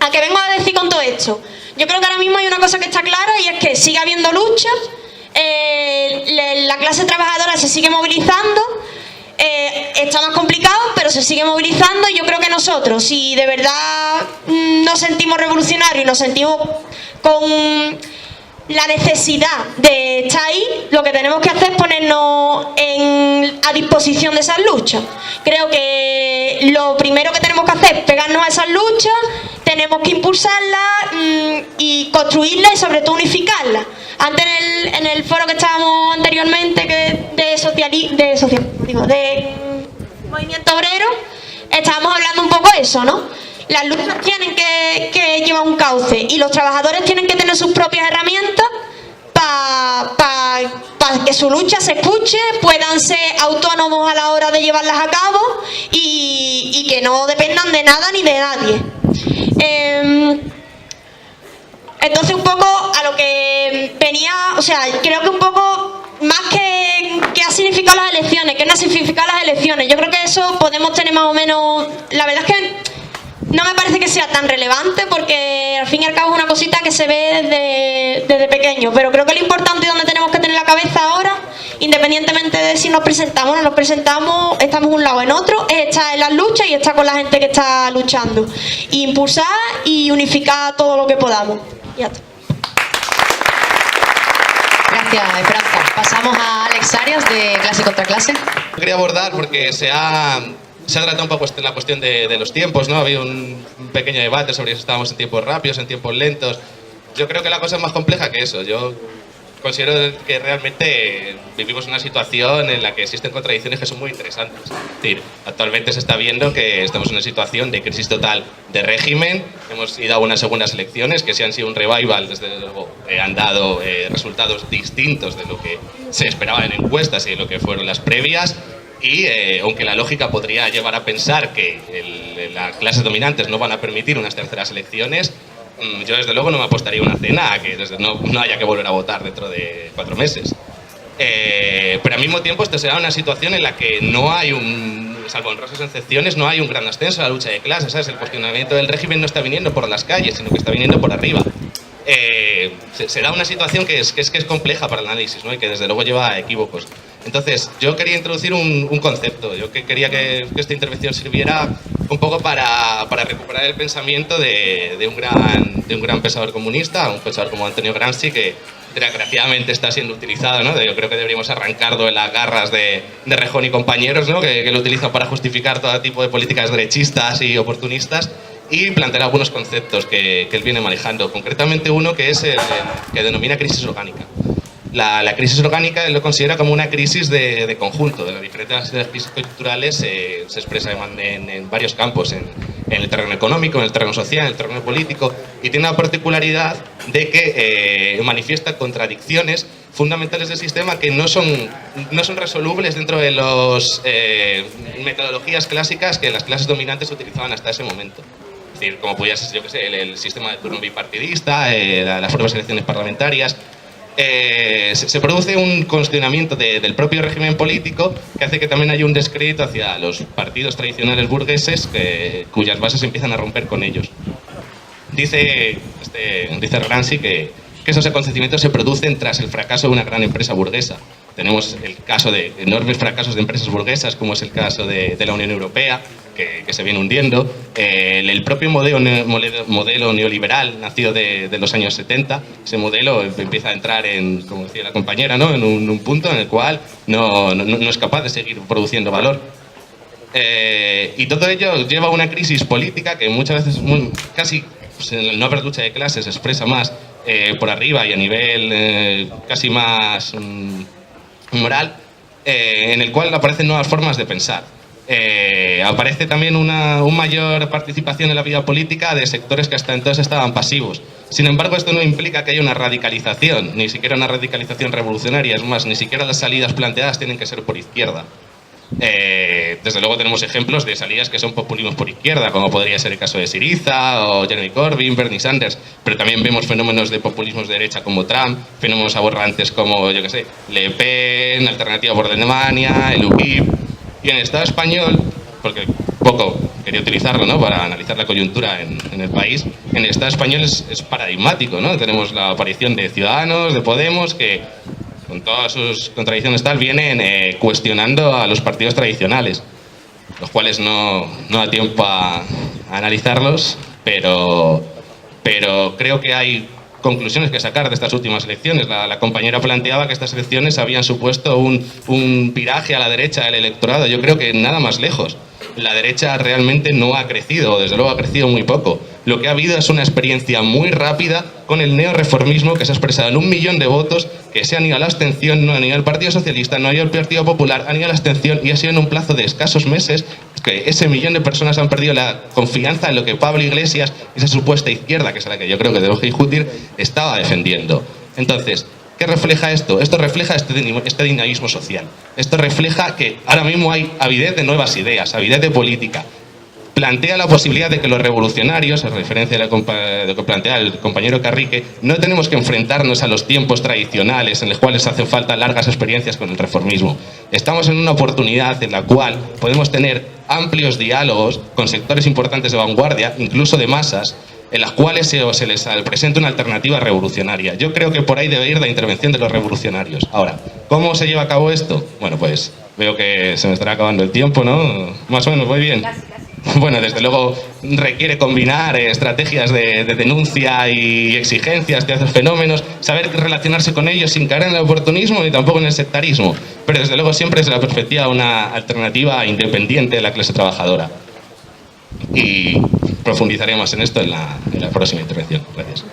¿a qué vengo a decir con todo esto? Yo creo que ahora mismo hay una cosa que está clara y es que sigue habiendo luchas, la clase trabajadora se sigue movilizando. Está más complicado, pero se sigue movilizando y yo creo que nosotros, si de verdad nos sentimos revolucionarios y nos sentimos la necesidad de estar ahí, lo que tenemos que hacer es ponernos a disposición de esas luchas. Creo que lo primero que tenemos que hacer es pegarnos a esas luchas, tenemos que impulsarlas y construirlas y sobre todo unificarlas. Antes en el foro que estábamos anteriormente de movimiento obrero, estábamos hablando un poco de eso, ¿no? Las luchas tienen que llevar un cauce y los trabajadores tienen que tener sus propias herramientas para que su lucha se escuche, puedan ser autónomos a la hora de llevarlas a cabo y que no dependan de nada ni de nadie. Entonces un poco a lo que venía, o sea, creo que un poco más que ha significado las elecciones, que no ha significado las elecciones, yo creo que eso podemos tener más o menos, la verdad es que no me parece que sea tan relevante porque al fin y al cabo es una cosita que se ve desde pequeño, pero creo que lo importante y donde tenemos que tener la cabeza ahora, independientemente de si nos presentamos o no nos presentamos, estamos un lado o en otro, es estar en las luchas y estar con la gente que está luchando, y impulsar y unificar todo lo que podamos. Ya está. Gracias, Esperanza. Pasamos a Alex Arias de Clase contra Clase. Quería abordar porque se ha tratado un poco la cuestión de los tiempos, ¿no? Ha habido un pequeño debate sobre si estábamos en tiempos rápidos, en tiempos lentos. Yo creo que la cosa es más compleja que eso. Yo considero que realmente vivimos una situación en la que existen contradicciones que son muy interesantes. Es decir, actualmente se está viendo que estamos en una situación de crisis total de régimen. Hemos ido a unas segundas elecciones que, si han sido un revival, desde luego han dado resultados distintos de lo que se esperaba en encuestas y de lo que fueron las previas. Y aunque la lógica podría llevar a pensar que las clases dominantes no van a permitir unas terceras elecciones, yo desde luego no me apostaría una cena a que no haya que volver a votar dentro de 4 meses. Pero al mismo tiempo esto será una situación en la que no hay salvo honrosas excepciones, no hay un gran ascenso a la lucha de clases, ¿sabes? El cuestionamiento del régimen no está viniendo por las calles, sino que está viniendo por arriba. Se da una situación que es compleja para el análisis, ¿no? Y que desde luego lleva a equívocos. Entonces, yo quería introducir un concepto. Yo quería que esta intervención sirviera un poco para recuperar el pensamiento de un gran pensador comunista, un pensador como Antonio Gramsci, que desgraciadamente está siendo utilizado, ¿no? Yo creo que deberíamos arrancarlo de las garras de Rejón y compañeros, ¿no? que lo utilizan para justificar todo tipo de políticas derechistas y oportunistas, y plantear algunos conceptos que él viene manejando. Concretamente uno que es el que denomina crisis orgánica. La crisis orgánica él lo considera como una crisis de conjunto, de las diferentes crisis culturales se expresa en varios campos, en el terreno económico, en el terreno social, en el terreno político, y tiene la particularidad de que manifiesta contradicciones fundamentales del sistema que no son resolubles dentro de las metodologías clásicas que las clases dominantes utilizaban hasta ese momento. Es decir, como podía ser, yo que sé, el sistema de turno bipartidista, las formas de elecciones parlamentarias. Se produce un cuestionamiento del propio régimen político que hace que también haya un descrédito hacia los partidos tradicionales burgueses cuyas bases empiezan a romper con ellos. Dice Gramsci que esos acontecimientos se producen tras el fracaso de una gran empresa burguesa. Tenemos el caso de enormes fracasos de empresas burguesas, como es el caso de la Unión Europea, que se viene hundiendo. El propio modelo neoliberal nacido de los años 70, ese modelo empieza a entrar en, como decía la compañera, ¿no? en un punto en el cual no es capaz de seguir produciendo valor. Y todo ello lleva a una crisis política que muchas veces, casi pues, en el no haber lucha de clases, se expresa más por arriba y a nivel casi más moral, en el cual aparecen nuevas formas de pensar. Aparece también una mayor participación en la vida política de sectores que hasta entonces estaban pasivos. Sin embargo, esto no implica que haya una radicalización, ni siquiera una radicalización revolucionaria. Es más, ni siquiera las salidas planteadas tienen que ser por izquierda. Desde luego tenemos ejemplos de salidas que son populismos por izquierda, como podría ser el caso de Syriza o Jeremy Corbyn, Bernie Sanders, pero también vemos fenómenos de populismos de derecha como Trump, fenómenos aberrantes como, yo que sé, Le Pen, Alternativa por Alemania, el UKIP. Y en el Estado español, porque poco quería utilizarlo, ¿no? para analizar la coyuntura en el país, en el Estado español es paradigmático, ¿no? Tenemos la aparición de Ciudadanos, de Podemos, que con todas sus contradicciones tal, vienen cuestionando a los partidos tradicionales, los cuales no da tiempo a analizarlos, pero creo que hay conclusiones que sacar de estas últimas elecciones. La compañera planteaba que estas elecciones habían supuesto un viraje a la derecha del electorado. Yo creo que nada más lejos. La derecha realmente no ha crecido, desde luego ha crecido muy poco. Lo que ha habido es una experiencia muy rápida con el neorreformismo que se ha expresado en 1 millón de votos, que se han ido a la abstención, no han ido al Partido Socialista, no han ido al Partido Popular, han ido a la abstención, y ha sido en un plazo de escasos meses que ese 1 millón de personas han perdido la confianza en lo que Pablo Iglesias, esa supuesta izquierda, que es la que yo creo que debemos discutir, estaba defendiendo. Entonces, ¿qué refleja esto? Esto refleja este dinamismo social. Esto refleja que ahora mismo hay avidez de nuevas ideas, avidez de política. Plantea la posibilidad de que los revolucionarios, en referencia a lo que plantea el compañero Carrique, no tenemos que enfrentarnos a los tiempos tradicionales en los cuales hacen falta largas experiencias con el reformismo. Estamos en una oportunidad en la cual podemos tener amplios diálogos con sectores importantes de vanguardia, incluso de masas, en las cuales se les presenta una alternativa revolucionaria. Yo creo que por ahí debe ir la intervención de los revolucionarios. Ahora, ¿cómo se lleva a cabo esto? Bueno, pues veo que se me estará acabando el tiempo, ¿no? Más o menos, muy bien. Bueno, desde luego requiere combinar estrategias de denuncia y exigencias de estos fenómenos, saber relacionarse con ellos sin caer en el oportunismo ni tampoco en el sectarismo, pero desde luego siempre desde la perspectiva de una alternativa independiente de la clase trabajadora. Y profundizaremos en esto en la próxima intervención. Gracias.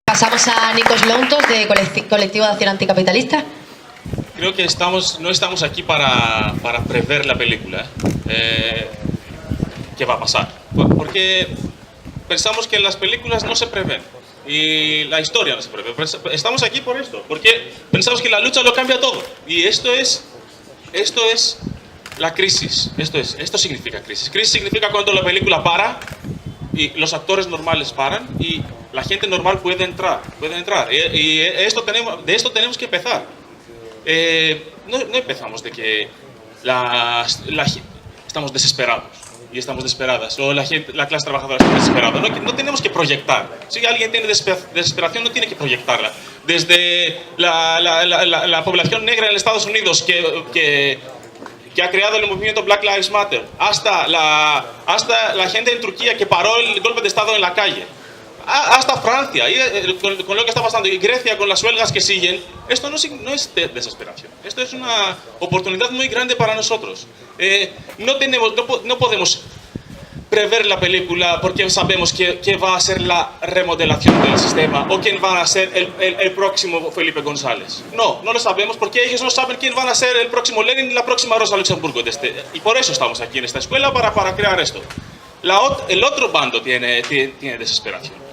Pasamos a Nikos Lountos, de Colectivo de Acción Anticapitalista. Creo que no estamos aquí para prever la película, qué va a pasar. Porque pensamos que las películas no se prevén y la historia no se prevé. Estamos aquí por esto, porque pensamos que la lucha lo cambia todo. Y esto es la crisis. Esto significa crisis. Crisis significa cuando la película para y los actores normales paran y la gente normal puede entrar. Y de esto tenemos que empezar. No empezamos de que estamos desesperados y estamos desesperadas, o la clase trabajadora está desesperada. No tenemos que proyectar. Si alguien tiene desesperación, no tiene que proyectarla. Desde la población negra en Estados Unidos que ha creado el movimiento Black Lives Matter, hasta la gente en Turquía que paró el golpe de Estado en la calle, hasta Francia, con lo que está pasando, y Grecia con las huelgas que siguen. Esto no es desesperación, esto es una oportunidad muy grande para nosotros. No podemos prever la película porque sabemos que va a ser la remodelación del sistema o quién va a ser el próximo Felipe González. No lo sabemos porque ellos no saben quién van a ser el próximo Lenin y la próxima Rosa Luxemburgo. Y por eso estamos aquí en esta escuela, para crear esto. El otro bando tiene desesperación.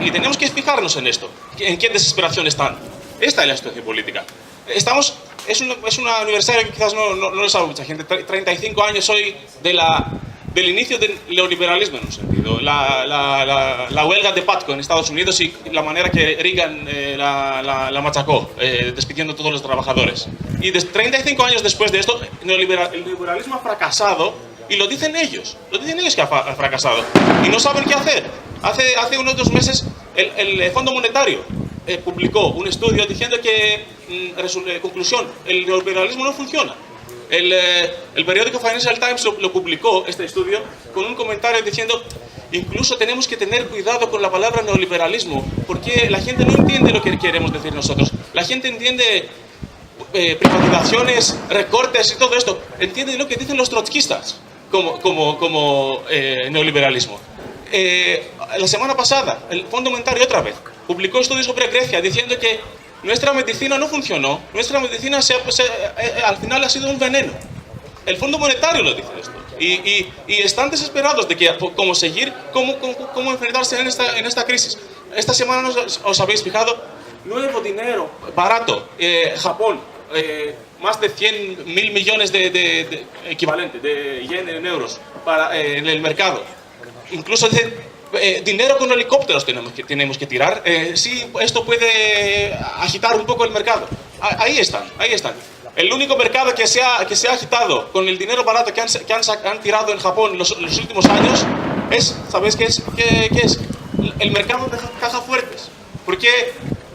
Y tenemos que fijarnos en esto, en qué desesperación están. Esta es la situación política. Es un aniversario que quizás no lo sabe mucha gente. 35 años hoy del inicio del neoliberalismo, en un sentido. La huelga de Patco en Estados Unidos y la manera que Reagan la machacó, despidiendo a todos los trabajadores. Y 35 años después de esto, el neoliberalismo ha fracasado, y lo dicen ellos que ha fracasado. Y no saben qué hacer. Hace unos 2 meses el Fondo Monetario publicó un estudio diciendo que, conclusión, el neoliberalismo no funciona. El periódico Financial Times lo publicó, este estudio, con un comentario diciendo: incluso tenemos que tener cuidado con la palabra neoliberalismo, porque la gente no entiende lo que queremos decir nosotros. La gente entiende privatizaciones, recortes y todo esto. Entiende lo que dicen los trotskistas como neoliberalismo. La semana pasada, el Fondo Monetario otra vez publicó estudios sobre Grecia diciendo que nuestra medicina no funcionó, nuestra medicina al final ha sido un veneno. El Fondo Monetario lo dice esto. Y están desesperados de cómo enfrentarse en esta crisis. Esta semana os habéis fijado, nuevo dinero barato, Japón, más de 100.000 millones de equivalente de yen en euros en el mercado. Incluso dinero con helicópteros tenemos que tirar. Sí, esto puede agitar un poco el mercado. Ahí están. El único mercado que se ha agitado con el dinero barato que han tirado en Japón los últimos años ¿sabéis qué es? El mercado de cajas fuertes. Porque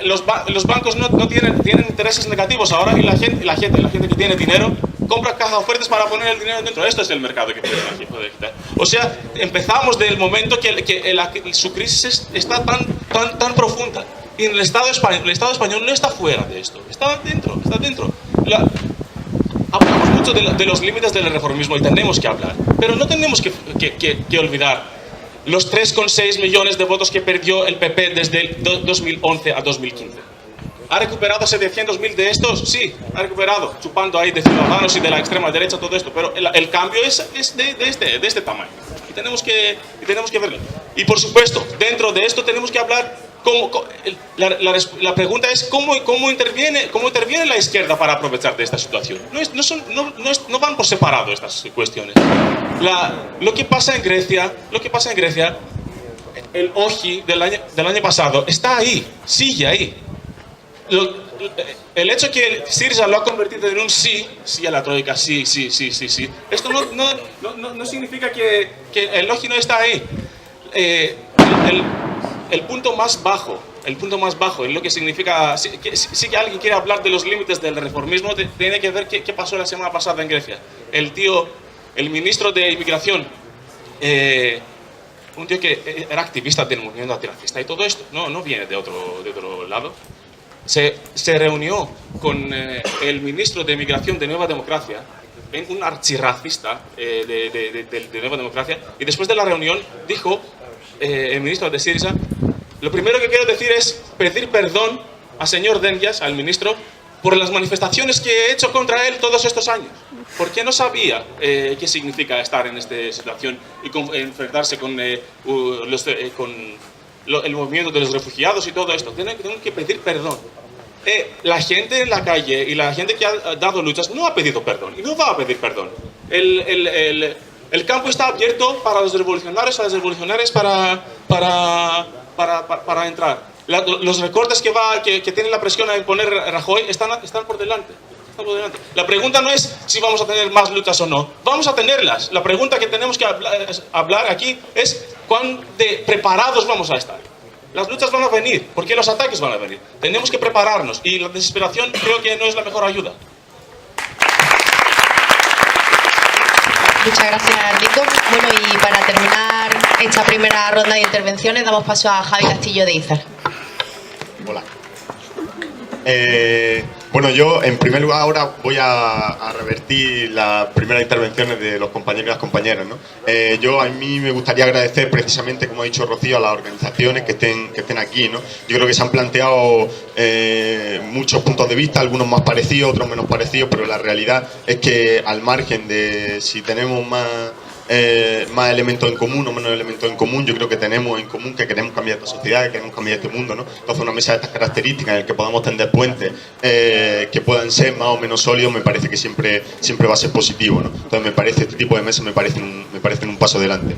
los bancos no tienen intereses negativos ahora, y la gente que tiene dinero compra cajas fuertes para poner el dinero dentro. Esto es el mercado que puede quitar. O sea, empezamos del momento que su crisis está tan profunda. Y el Estado español no está fuera de esto, está dentro, está dentro. Hablamos mucho de los límites del reformismo y tenemos que hablar, pero no tenemos que olvidar los 3,6 millones de votos que perdió el PP desde el 2011 a 2015. ¿Ha recuperado 700.000 de estos? Sí, ha recuperado, chupando ahí de Ciudadanos y de la extrema derecha todo esto, pero el cambio es de este tamaño y tenemos que verlo. Y por supuesto, dentro de esto tenemos que hablar. La pregunta es ¿cómo interviene la izquierda para aprovechar de esta situación? No van por separado estas cuestiones. Lo que pasa en Grecia, el OGI del año pasado está ahí, sigue ahí. El hecho que Syriza lo ha convertido en un sí a la troika, sí, esto no significa que el OGI no está ahí. El punto más bajo es lo que significa. Si que alguien quiere hablar de los límites del reformismo, tiene que ver qué pasó la semana pasada en Grecia. El ministro de Inmigración, un tío que era activista del movimiento antirracista y todo esto, no viene de otro lado, se reunió con el ministro de Inmigración de Nueva Democracia, un archirracista de Nueva Democracia, y después de la reunión dijo el ministro de Syriza: lo primero que quiero decir es pedir perdón al señor Dendias, al ministro, por las manifestaciones que he hecho contra él todos estos años, porque no sabía qué significa estar en esta situación y enfrentarse con el movimiento de los refugiados y todo esto. Tengo que pedir perdón. La gente en la calle y la gente que ha dado luchas no ha pedido perdón y no va a pedir perdón. El campo está abierto para los revolucionarios, a las revolucionarias para entrar. Los recortes que tiene la presión a imponer Rajoy están por delante. La pregunta no es si vamos a tener más luchas o no. Vamos a tenerlas. La pregunta que tenemos que hablar aquí es cuán preparados vamos a estar. Las luchas van a venir, porque los ataques van a venir. Tenemos que prepararnos y la desesperación creo que no es la mejor ayuda. Muchas gracias, Nico. Bueno, y para terminar esta primera ronda de intervenciones, damos paso a Javi Castillo de Izar. Hola. Bueno, yo en primer lugar ahora voy a revertir las primeras intervenciones de los compañeros y las compañeras, ¿no? A mí me gustaría agradecer precisamente, como ha dicho Rocío, a las organizaciones que estén aquí, ¿no? Yo creo que se han planteado muchos puntos de vista, algunos más parecidos, otros menos parecidos, pero la realidad es que al margen de si tenemos más elementos en común o menos elementos en común, yo creo que tenemos en común que queremos cambiar esta sociedad, que queremos cambiar este mundo, ¿no? Entonces una mesa de estas características en la que podamos tender puentes que puedan ser más o menos sólidos, me parece que siempre va a ser positivo, ¿no? Entonces este tipo de mesas me parecen un paso adelante.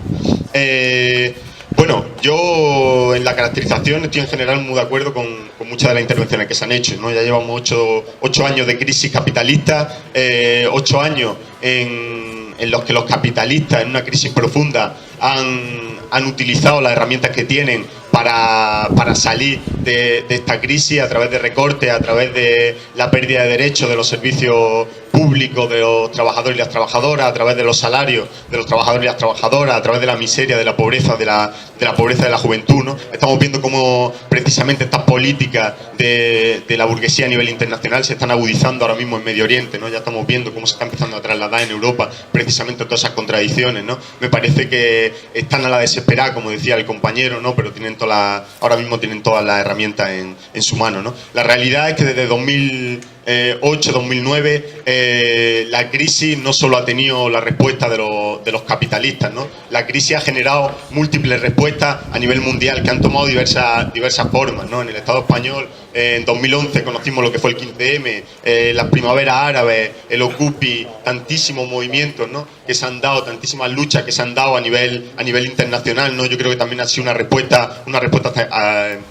Bueno, yo en la caracterización estoy en general muy de acuerdo con muchas de las intervenciones que se han hecho, ¿no? Ya llevamos 8 años de crisis capitalista, 8 años en los que los capitalistas en una crisis profunda han utilizado las herramientas que tienen para salir de esta crisis a través de recortes, a través de la pérdida de derechos de los servicios públicos de los trabajadores y las trabajadoras, a través de los salarios de los trabajadores y las trabajadoras, a través de la miseria, de la pobreza, de la pobreza de la juventud, ¿no? Estamos viendo cómo precisamente estas políticas de la burguesía a nivel internacional se están agudizando ahora mismo en Medio Oriente, ¿no? Ya estamos viendo cómo se está empezando a trasladar en Europa precisamente todas esas contradicciones, ¿no? Me parece que están a la desesperada, como decía el compañero, ¿no? Pero ahora mismo tienen todas las herramientas en su mano, ¿no? La realidad es que desde 2008-2009 la crisis no solo ha tenido la respuesta de los capitalistas, ¿no? La crisis ha generado múltiples respuestas a nivel mundial que han tomado diversas formas, ¿no? En el Estado español, en 2011 conocimos lo que fue el 15M, las primaveras árabes, el Ocupi, tantísimos movimientos, ¿no? Que se han dado, tantísimas luchas que se han dado a nivel internacional, ¿no? Yo creo que también ha sido una respuesta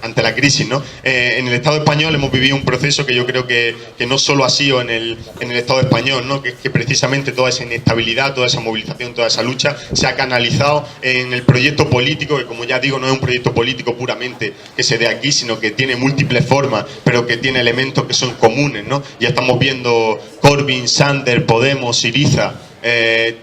ante la crisis, ¿no? En el Estado español hemos vivido un proceso que yo creo que que no solo ha sido en el Estado español, ¿no? Que precisamente toda esa inestabilidad, toda esa movilización, toda esa lucha se ha canalizado en el proyecto político, que como ya digo no es un proyecto político puramente que se dé aquí, sino que tiene múltiples formas, pero que tiene elementos que son comunes, ¿no? Ya estamos viendo Corbyn, Sanders, Podemos, Syriza,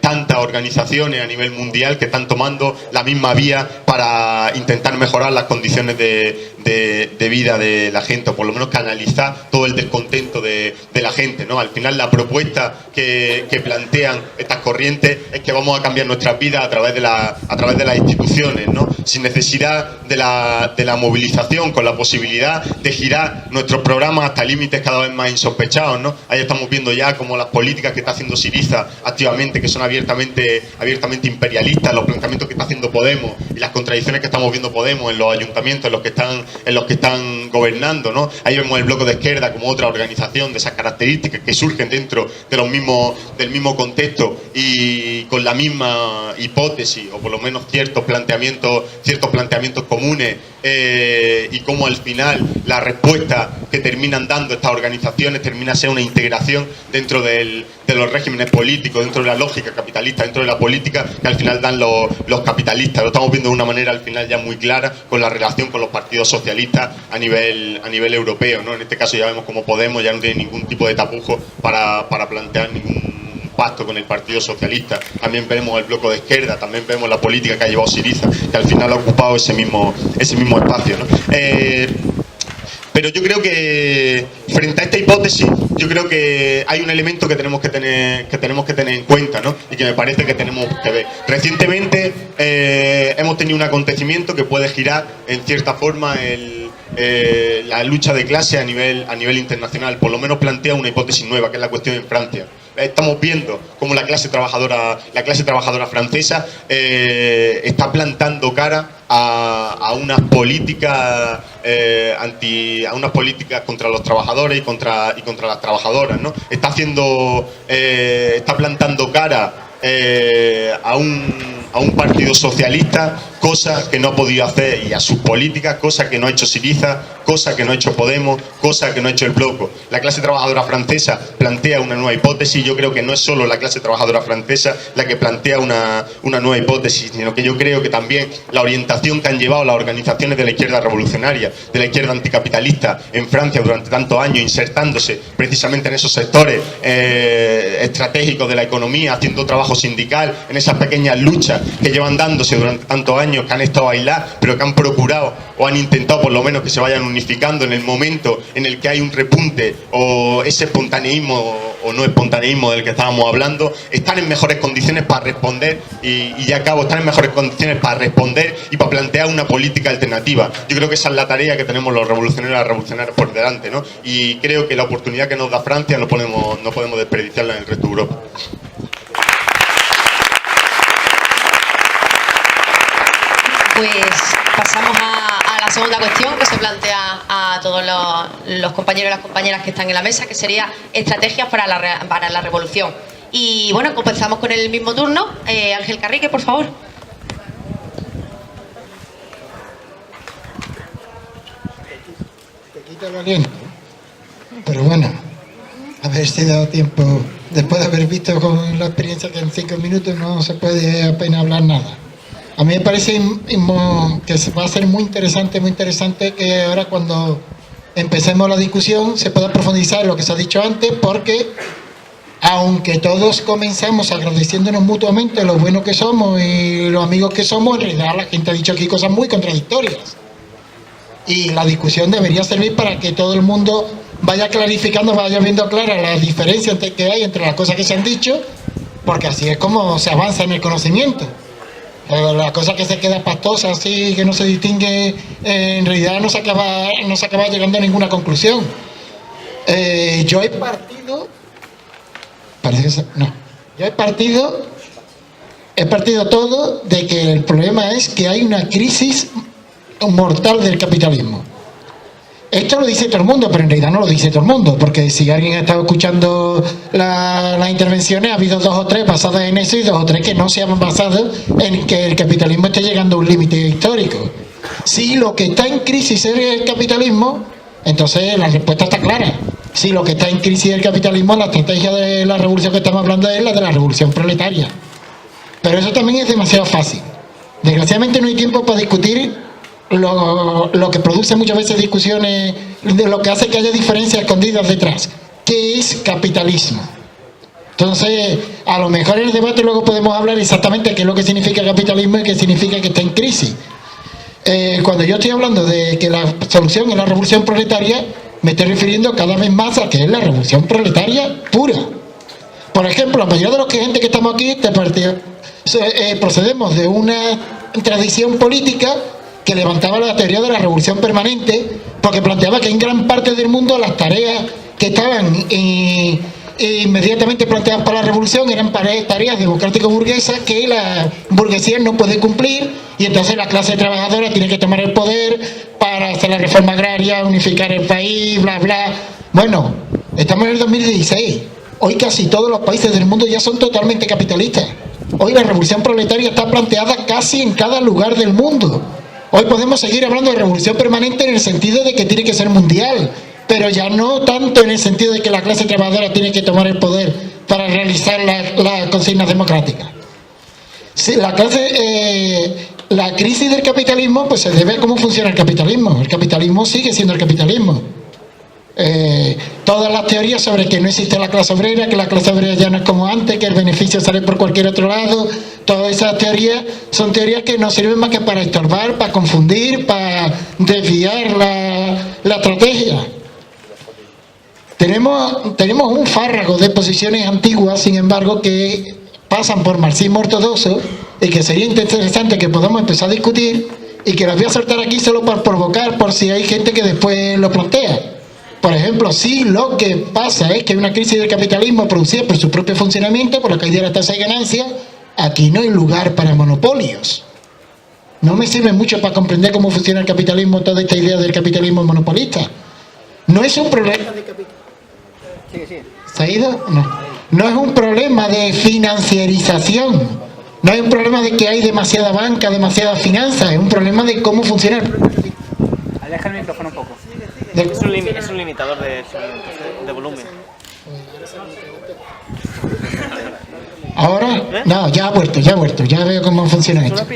tantas organizaciones a nivel mundial que están tomando la misma vía para intentar mejorar las condiciones de vida de la gente, o por lo menos canalizar todo el descontento de la gente, ¿no? Al final la propuesta que plantean estas corrientes es que vamos a cambiar nuestras vidas a través de las instituciones, ¿no? Sin necesidad de la movilización, con la posibilidad de girar nuestros programas hasta límites cada vez más insospechados, ¿no? Ahí estamos viendo ya como las políticas que está haciendo Syriza activamente, que son abiertamente imperialistas, los planteamientos que está haciendo Podemos y las contradicciones que estamos viendo Podemos en los ayuntamientos en los que están gobernando, ¿no? Ahí vemos el Bloque de Izquierda como otra organización de esas características que surgen dentro de del mismo contexto y con la misma hipótesis, o por lo menos ciertos planteamientos comunes, y cómo al final la respuesta que terminan dando estas organizaciones termina siendo una integración dentro de los regímenes políticos, dentro de la lógica capitalista, dentro de la política que al final dan los capitalistas. Lo estamos viendo de una manera al final ya muy clara con la relación con los partidos socialistas a nivel europeo, ¿no? En este caso ya vemos como Podemos ya no tiene ningún tipo de tapujo para plantear ningún pacto con el Partido Socialista. También vemos el Bloque de Izquierda, también vemos la política que ha llevado Syriza, que al final ha ocupado ese mismo espacio, ¿no? Pero yo creo que frente a esta hipótesis, yo creo que hay un elemento que tenemos que tener en cuenta, ¿no? Y que me parece que tenemos que ver. Recientemente hemos tenido un acontecimiento que puede girar en cierta forma la lucha de clase a nivel internacional. Por lo menos plantea una hipótesis nueva, que es la cuestión en Francia. Estamos viendo cómo la clase trabajadora francesa está plantando cara a unas políticas a unas políticas contra los trabajadores y contra las trabajadoras, ¿no? Está plantando cara a un partido socialista, cosa que no ha podido hacer, y a sus políticas, cosa que no ha hecho Syriza, cosa que no ha hecho Podemos, cosa que no ha hecho el Bloco. La clase trabajadora francesa plantea una nueva hipótesis. Yo creo que no es solo la clase trabajadora francesa la que plantea una nueva hipótesis, sino que yo creo que también la orientación que han llevado las organizaciones de la izquierda revolucionaria, de la izquierda anticapitalista en Francia durante tantos años, insertándose precisamente en esos sectores estratégicos de la economía, haciendo trabajo sindical, en esas pequeñas luchas que llevan dándose durante tantos años, que han estado aisladas, pero que han procurado o han intentado por lo menos que se vayan unificando en el momento en el que hay un repunte o ese espontaneísmo o no espontaneísmo del que estábamos hablando, están en mejores condiciones para responder y ya acabo, están en mejores condiciones para responder y para plantear una política alternativa. Yo creo que esa es la tarea que tenemos los revolucionarios y las revolucionarias por delante, ¿no? Y creo que la oportunidad que nos da Francia no podemos desperdiciarla en el resto de Europa. Pues pasamos a la segunda cuestión que se plantea a todos los compañeros y las compañeras que están en la mesa, que sería estrategias para la revolución. Y bueno, comenzamos con el mismo turno. Ángel Carrique, por favor. Te quita el aliento. Pero bueno, a ver si da tiempo, después de haber visto con la experiencia que en 5 minutos no se puede apenas hablar nada. A mí me parece que va a ser muy interesante que ahora cuando empecemos la discusión se pueda profundizar en lo que se ha dicho antes, porque aunque todos comenzamos agradeciéndonos mutuamente lo buenos que somos y los amigos que somos, en realidad la gente ha dicho aquí cosas muy contradictorias. Y la discusión debería servir para que todo el mundo vaya clarificando, vaya viendo claras las diferencias que hay entre las cosas que se han dicho, porque así es como se avanza en el conocimiento. La cosa que se queda pastosa, así que no se distingue, en realidad no se acaba llegando a ninguna conclusión. Yo he partido todo de que el problema es que hay una crisis mortal del capitalismo. Esto lo dice todo el mundo, pero en realidad no lo dice todo el mundo, porque si alguien ha estado escuchando las intervenciones, ha habido 2 o 3 basadas en eso y 2 o 3 que no se han basado en que el capitalismo esté llegando a un límite histórico. Si lo que está en crisis es el capitalismo, entonces la respuesta está clara. Si lo que está en crisis es el capitalismo, la estrategia de la revolución que estamos hablando es la de la revolución proletaria. Pero eso también es demasiado fácil. Desgraciadamente no hay tiempo para discutir lo que produce muchas veces discusiones, de lo que hace que haya diferencias escondidas detrás. ¿Qué es capitalismo? Entonces, a lo mejor en el debate luego podemos hablar exactamente qué es lo que significa capitalismo y qué significa que está en crisis. Cuando yo estoy hablando de que la solución es la revolución proletaria, me estoy refiriendo cada vez más a que es la revolución proletaria pura. Por ejemplo, la mayoría de los gente que estamos aquí procedemos de una tradición política que levantaba la teoría de la revolución permanente, porque planteaba que en gran parte del mundo las tareas que estaban inmediatamente planteadas para la revolución eran tareas democrático-burguesas que la burguesía no puede cumplir, y entonces la clase trabajadora tiene que tomar el poder para hacer la reforma agraria, unificar el país, bla, bla. Bueno, estamos en el 2016. Hoy casi todos los países del mundo ya son totalmente capitalistas. Hoy la revolución proletaria está planteada casi en cada lugar del mundo. Hoy podemos seguir hablando de revolución permanente en el sentido de que tiene que ser mundial, pero ya no tanto en el sentido de que la clase trabajadora tiene que tomar el poder para realizar las consignas democráticas. Sí, la crisis del capitalismo pues se debe a cómo funciona el capitalismo. El capitalismo sigue siendo el capitalismo. Todas las teorías sobre que no existe la clase obrera, que la clase obrera ya no es como antes, que el beneficio sale por cualquier otro lado, todas esas teorías son teorías que no sirven más que para estorbar, para confundir, para desviar la estrategia. Tenemos un fárrago de posiciones antiguas, sin embargo, que pasan por marxismo ortodoxo y que sería interesante que podamos empezar a discutir, y que las voy a soltar aquí solo para provocar, por si hay gente que después lo plantea. Por ejemplo, si lo que pasa es que hay una crisis del capitalismo producida por su propio funcionamiento, por la caída de la tasa de ganancia, aquí no hay lugar para monopolios. No me sirve mucho para comprender cómo funciona el capitalismo toda esta idea del capitalismo monopolista. No es un problema de ¿Se ha ido? No. No es un problema de financiarización. No es un problema de que hay demasiada banca, demasiada finanza. Es un problema de cómo funciona el... Aleja el micrófono un poco. Es un limitador de volumen. ¿Ahora? No, ya ha vuelto, ya veo cómo funciona esto.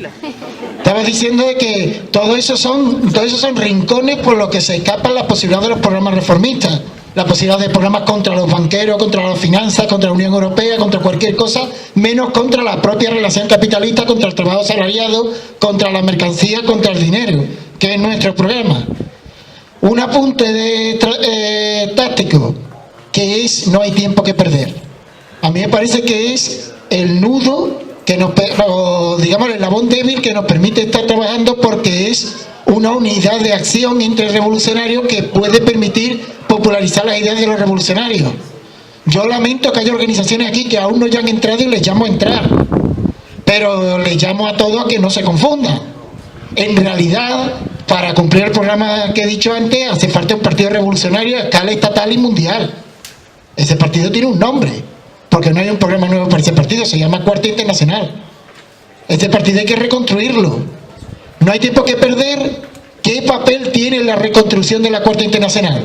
Estaba diciendo de que todo eso son rincones por los que se escapan las posibilidades de los programas reformistas, la posibilidad de programas contra los banqueros, contra las finanzas, contra la Unión Europea, contra cualquier cosa, menos contra la propia relación capitalista, contra el trabajo asalariado, contra la mercancía, contra el dinero, que es nuestro programa. Un apunte táctico, que es no hay tiempo que perder. A mí me parece que es el nudo, digamos el eslabón débil que nos permite estar trabajando, porque es una unidad de acción entre revolucionarios que puede permitir popularizar las ideas de los revolucionarios. Yo lamento que haya organizaciones aquí que aún no ya han entrado y les llamo a entrar, pero les llamo a todos a que no se confundan. En realidad, para cumplir el programa que he dicho antes, hace falta un partido revolucionario a escala estatal y mundial. Ese partido tiene un nombre, porque no hay un programa nuevo para ese partido, se llama Cuarta Internacional. Este partido hay que reconstruirlo. No hay tiempo que perder. ¿Qué papel tiene la reconstrucción de la Cuarta Internacional?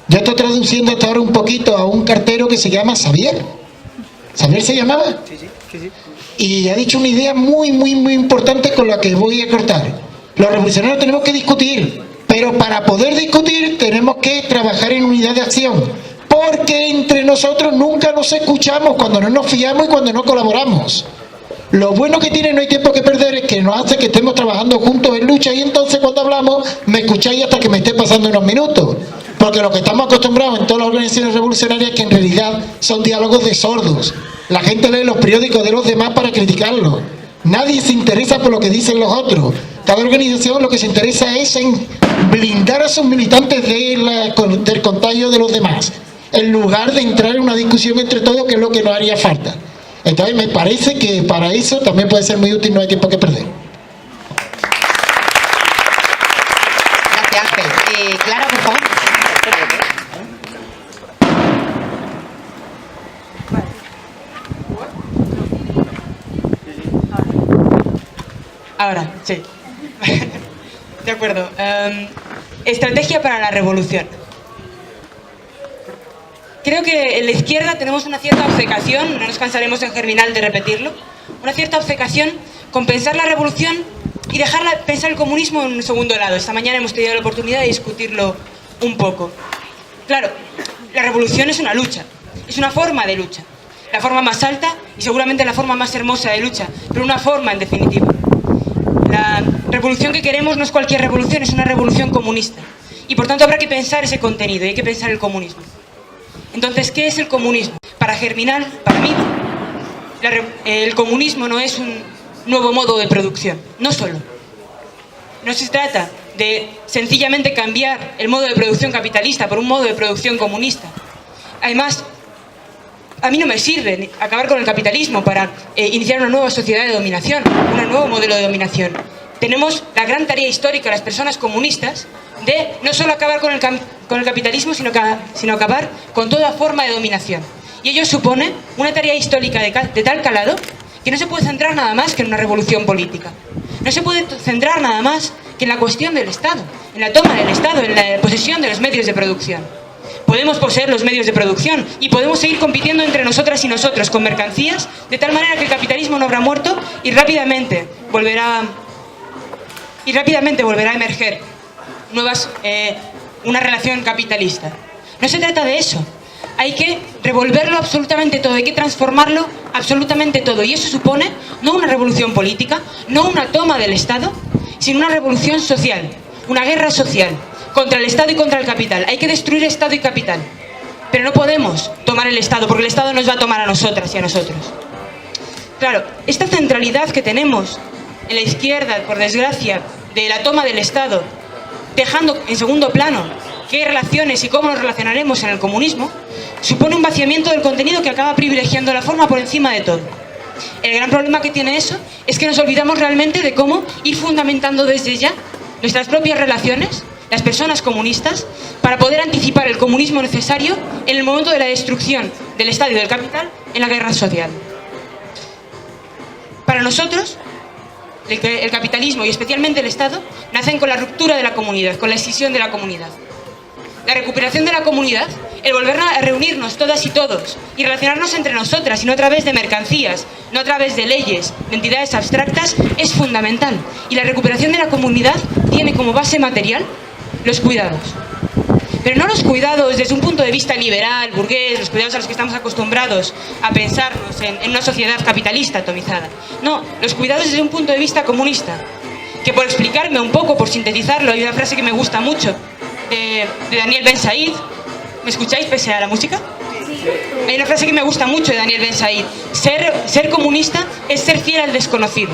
Yo estoy traduciendo hasta ahora un poquito a un cartero que se llama Xavier. ¿Xavier se llamaba? Sí. Y ha dicho una idea muy importante con la que voy a cortar. Los revolucionarios tenemos que discutir, pero para poder discutir tenemos que trabajar en unidad de acción, porque entre nosotros nunca nos escuchamos cuando no nos fiamos y cuando no colaboramos. Lo bueno que tiene No hay tiempo que perder es que nos hace que estemos trabajando juntos en lucha, y entonces cuando hablamos me escucháis hasta que me esté pasando unos minutos, porque lo que estamos acostumbrados en todas las organizaciones revolucionarias es que en realidad son diálogos de sordos. La gente lee los periódicos de los demás para criticarlos. Nadie se interesa por lo que dicen los otros. Cada organización lo que se interesa es en blindar a sus militantes del contagio de los demás, en lugar de entrar en una discusión entre todos, que es lo que nos haría falta. Entonces me parece que para eso también puede ser muy útil No hay tiempo que perder. Gracias, Ángel. Clara, por favor. Ahora, sí. De acuerdo. Estrategia para la revolución. Creo que en la izquierda tenemos una cierta obcecación, no nos cansaremos en Germinal de repetirlo, una cierta obcecación con pensar la revolución y dejarla pensar el comunismo en un segundo lado. Esta mañana hemos tenido la oportunidad de discutirlo un poco. Claro, la revolución es una lucha, es una forma de lucha. La forma más alta y seguramente la forma más hermosa de lucha, pero una forma en definitiva. La revolución que queremos no es cualquier revolución, es una revolución comunista. Y por tanto habrá que pensar ese contenido, y hay que pensar el comunismo. Entonces, ¿qué es el comunismo? Para Germinal, para mí, el comunismo no es un nuevo modo de producción, no solo. No se trata de sencillamente cambiar el modo de producción capitalista por un modo de producción comunista. Además, a mí no me sirve acabar con el capitalismo para iniciar una nueva sociedad de dominación, un nuevo modelo de dominación. Tenemos la gran tarea histórica, las personas comunistas, de no solo acabar con el capitalismo, sino acabar con toda forma de dominación. Y ello supone una tarea histórica de tal calado que no se puede centrar nada más que en una revolución política. No se puede centrar nada más que en la cuestión del Estado, en la toma del Estado, en la posesión de los medios de producción. Podemos poseer los medios de producción y podemos seguir compitiendo entre nosotras y nosotros con mercancías, de tal manera que el capitalismo no habrá muerto y rápidamente volverá a emerger una relación capitalista. No se trata de eso. Hay que revolverlo absolutamente todo, hay que transformarlo absolutamente todo. Y eso supone no una revolución política, no una toma del Estado, sino una revolución social, una guerra social contra el Estado y contra el capital. Hay que destruir Estado y capital. Pero no podemos tomar el Estado, porque el Estado nos va a tomar a nosotras y a nosotros. Claro, esta centralidad que tenemos en la izquierda, por desgracia, de la toma del Estado, dejando en segundo plano qué relaciones y cómo nos relacionaremos en el comunismo, supone un vaciamiento del contenido que acaba privilegiando la forma por encima de todo. El gran problema que tiene eso es que nos olvidamos realmente de cómo ir fundamentando desde ya nuestras propias relaciones, las personas comunistas, para poder anticipar el comunismo necesario en el momento de la destrucción del Estado y del capital en la guerra social. Para nosotros, el capitalismo y especialmente el Estado nacen con la ruptura de la comunidad, con la escisión de la comunidad. La recuperación de la comunidad, el volver a reunirnos todas y todos y relacionarnos entre nosotras y no a través de mercancías, no a través de leyes, de entidades abstractas, es fundamental. Y la recuperación de la comunidad tiene como base material los cuidados. Pero no los cuidados desde un punto de vista liberal, burgués, los cuidados a los que estamos acostumbrados a pensarnos en una sociedad capitalista atomizada. No, los cuidados desde un punto de vista comunista. Que por explicarme un poco, por sintetizarlo, hay una frase que me gusta mucho de Daniel Ben Said. ¿Me escucháis pese a la música? Sí. Hay una frase que me gusta mucho de Daniel Ben Said. Ser comunista es ser fiel al desconocido.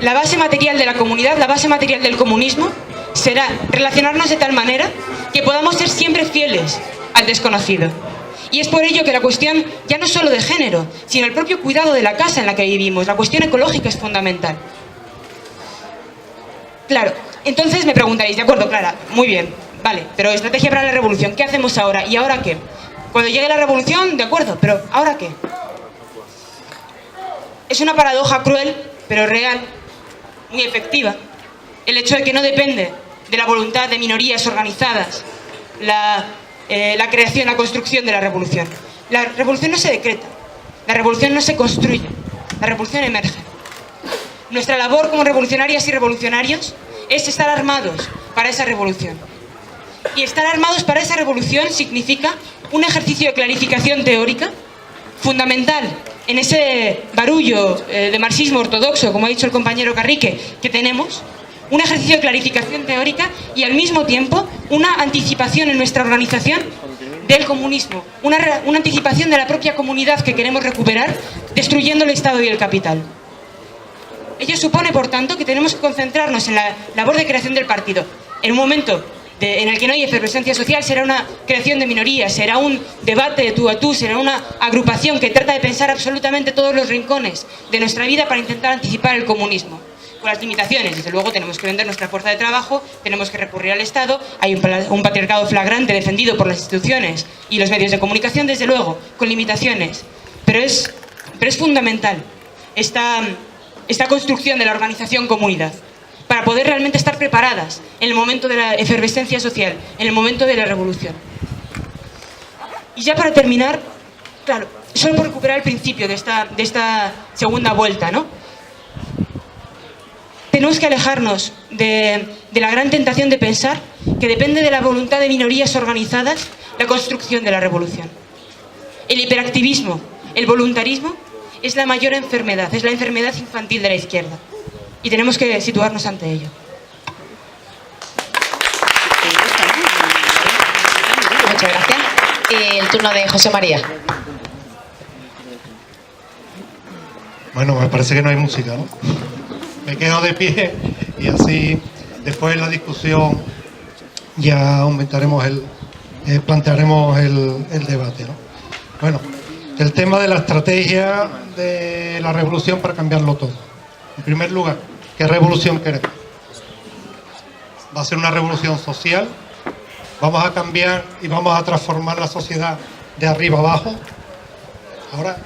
La base material de la comunidad, la base material del comunismo, será relacionarnos de tal manera que podamos ser siempre fieles al desconocido. Y es por ello que la cuestión ya no solo de género, sino el propio cuidado de la casa en la que vivimos, la cuestión ecológica es fundamental. Claro, entonces me preguntaréis, de acuerdo, Clara, muy bien, vale, pero estrategia para la revolución, ¿qué hacemos ahora? ¿Y ahora qué? Cuando llegue la revolución, de acuerdo, pero ¿ahora qué? Es una paradoja cruel, pero real, muy efectiva, el hecho de que no depende de la voluntad de minorías organizadas la creación, la construcción de la revolución. La revolución no se decreta, la revolución no se construye, la revolución emerge. Nuestra labor como revolucionarias y revolucionarios es estar armados para esa revolución. Y estar armados para esa revolución significa un ejercicio de clarificación teórica fundamental en ese barullo de marxismo ortodoxo, como ha dicho el compañero Carrique, que tenemos, un ejercicio de clarificación teórica y al mismo tiempo una anticipación en nuestra organización del comunismo, una anticipación de la propia comunidad que queremos recuperar, destruyendo el Estado y el capital. Ello supone, por tanto, que tenemos que concentrarnos en la labor de creación del partido. En un momento en el que no hay efervescencia social, será una creación de minorías, será un debate de tú a tú, será una agrupación que trata de pensar absolutamente todos los rincones de nuestra vida para intentar anticipar el comunismo. Con las limitaciones, desde luego tenemos que vender nuestra fuerza de trabajo, tenemos que recurrir al Estado, hay un patriarcado flagrante defendido por las instituciones y los medios de comunicación, desde luego, con limitaciones. Pero es fundamental esta construcción de la organización comunidad, para poder realmente estar preparadas en el momento de la efervescencia social, en el momento de la revolución. Y ya para terminar, claro, solo por recuperar el principio de esta segunda vuelta, ¿no? Tenemos que alejarnos de la gran tentación de pensar que depende de la voluntad de minorías organizadas la construcción de la revolución. El hiperactivismo, el voluntarismo, es la mayor enfermedad, es la enfermedad infantil de la izquierda. Y tenemos que situarnos ante ello. Muchas gracias. El turno de José María. Bueno, me parece que no hay música, ¿no? Me quedo de pie y así después en la discusión ya plantearemos el debate, ¿no? Bueno, el tema de la estrategia de la revolución para cambiarlo todo. En primer lugar, ¿qué revolución queremos? ¿Va a ser una revolución social? ¿Vamos a cambiar y vamos a transformar la sociedad de arriba abajo? Ahora,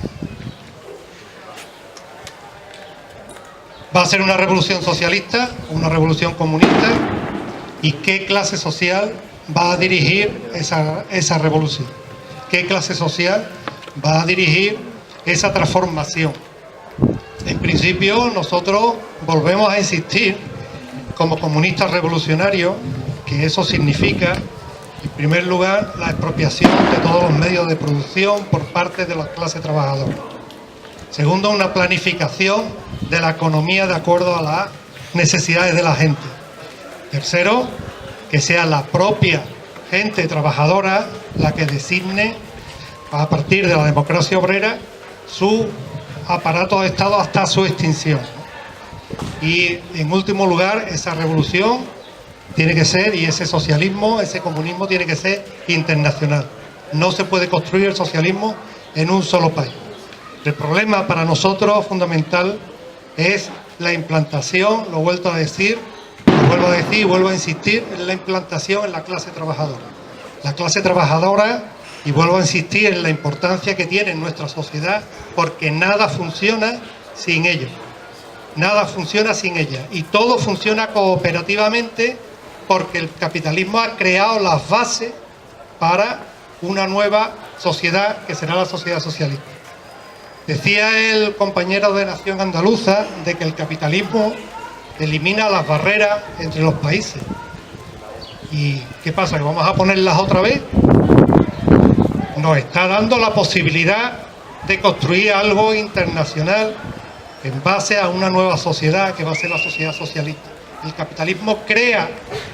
¿va a ser una revolución socialista o una revolución comunista? ¿Y qué clase social va a dirigir esa revolución? ¿Qué clase social va a dirigir esa transformación? En principio, nosotros volvemos a insistir, como comunistas revolucionarios, que eso significa, en primer lugar, la expropiación de todos los medios de producción por parte de la clase trabajadora. Segundo, una planificación de la economía de acuerdo a las necesidades de la gente. Tercero, que sea la propia gente trabajadora la que designe, a partir de la democracia obrera, su aparato de Estado hasta su extinción. Y, en último lugar, esa revolución tiene que ser, y ese socialismo, ese comunismo tiene que ser internacional. No se puede construir el socialismo en un solo país. El problema para nosotros fundamental es la implantación, lo vuelvo a decir y vuelvo a insistir, en la implantación en la clase trabajadora. La clase trabajadora, y vuelvo a insistir en la importancia que tiene en nuestra sociedad, porque nada funciona sin ello. Nada funciona sin ella. Y todo funciona cooperativamente porque el capitalismo ha creado las bases para una nueva sociedad que será la sociedad socialista. Decía el compañero de Nación Andaluza de que el capitalismo elimina las barreras entre los países. ¿Y qué pasa? ¿Que vamos a ponerlas otra vez? Nos está dando la posibilidad de construir algo internacional en base a una nueva sociedad que va a ser la sociedad socialista. El capitalismo crea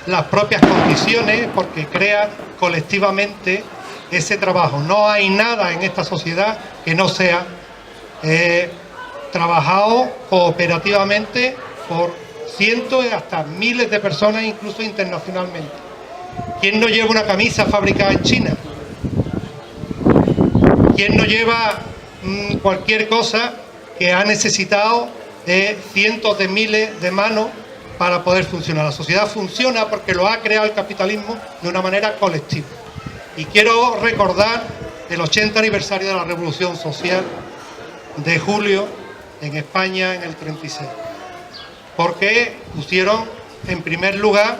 las propias condiciones porque crea colectivamente ese trabajo. No hay nada en esta sociedad que no sea trabajado cooperativamente por cientos y hasta miles de personas, incluso internacionalmente. ¿Quién no lleva una camisa fabricada en China? ¿Quién no lleva cualquier cosa que ha necesitado cientos de miles de manos para poder funcionar? La sociedad funciona porque lo ha creado el capitalismo de una manera colectiva. Y quiero recordar el 80 aniversario de la Revolución Social de julio en España en el 36, porque pusieron en primer lugar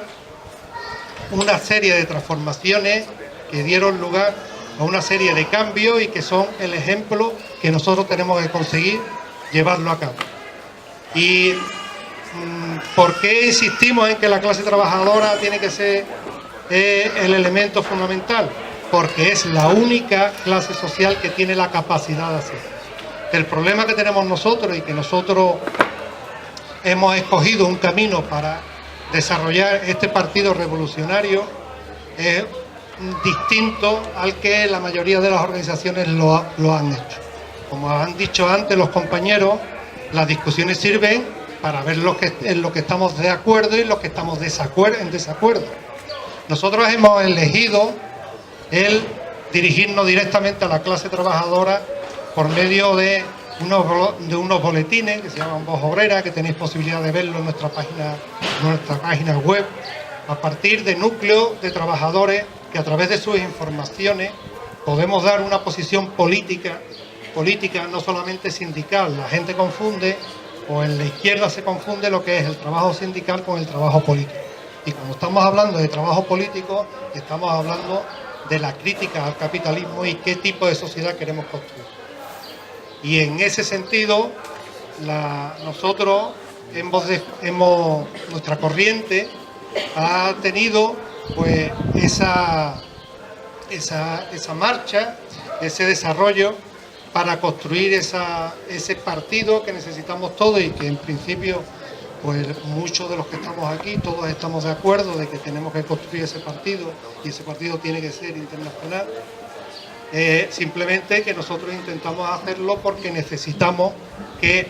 una serie de transformaciones que dieron lugar a una serie de cambios y que son el ejemplo que nosotros tenemos que conseguir llevarlo a cabo. ¿Y por qué insistimos en que la clase trabajadora tiene que ser el elemento fundamental? Porque es la única clase social que tiene la capacidad de hacerlo. El problema que tenemos nosotros y que nosotros hemos escogido un camino para desarrollar este partido revolucionario es distinto al que la mayoría de las organizaciones lo han hecho. Como han dicho antes los compañeros, las discusiones sirven para ver en lo que estamos de acuerdo y lo que estamos en desacuerdo. Nosotros hemos elegido el dirigirnos directamente a la clase trabajadora por medio de unos boletines que se llaman Voz Obrera, que tenéis posibilidad de verlo en nuestra página web, a partir de núcleos de trabajadores que a través de sus informaciones podemos dar una posición política, no solamente sindical. La gente confunde, o en la izquierda se confunde lo que es el trabajo sindical con el trabajo político. Y cuando estamos hablando de trabajo político, estamos hablando de la crítica al capitalismo y qué tipo de sociedad queremos construir. Y en ese sentido, nosotros nuestra corriente ha tenido pues esa marcha, ese desarrollo para construir ese partido que necesitamos todos y que en principio pues muchos de los que estamos aquí, todos estamos de acuerdo de que tenemos que construir ese partido y ese partido tiene que ser internacional. Simplemente que nosotros intentamos hacerlo porque necesitamos que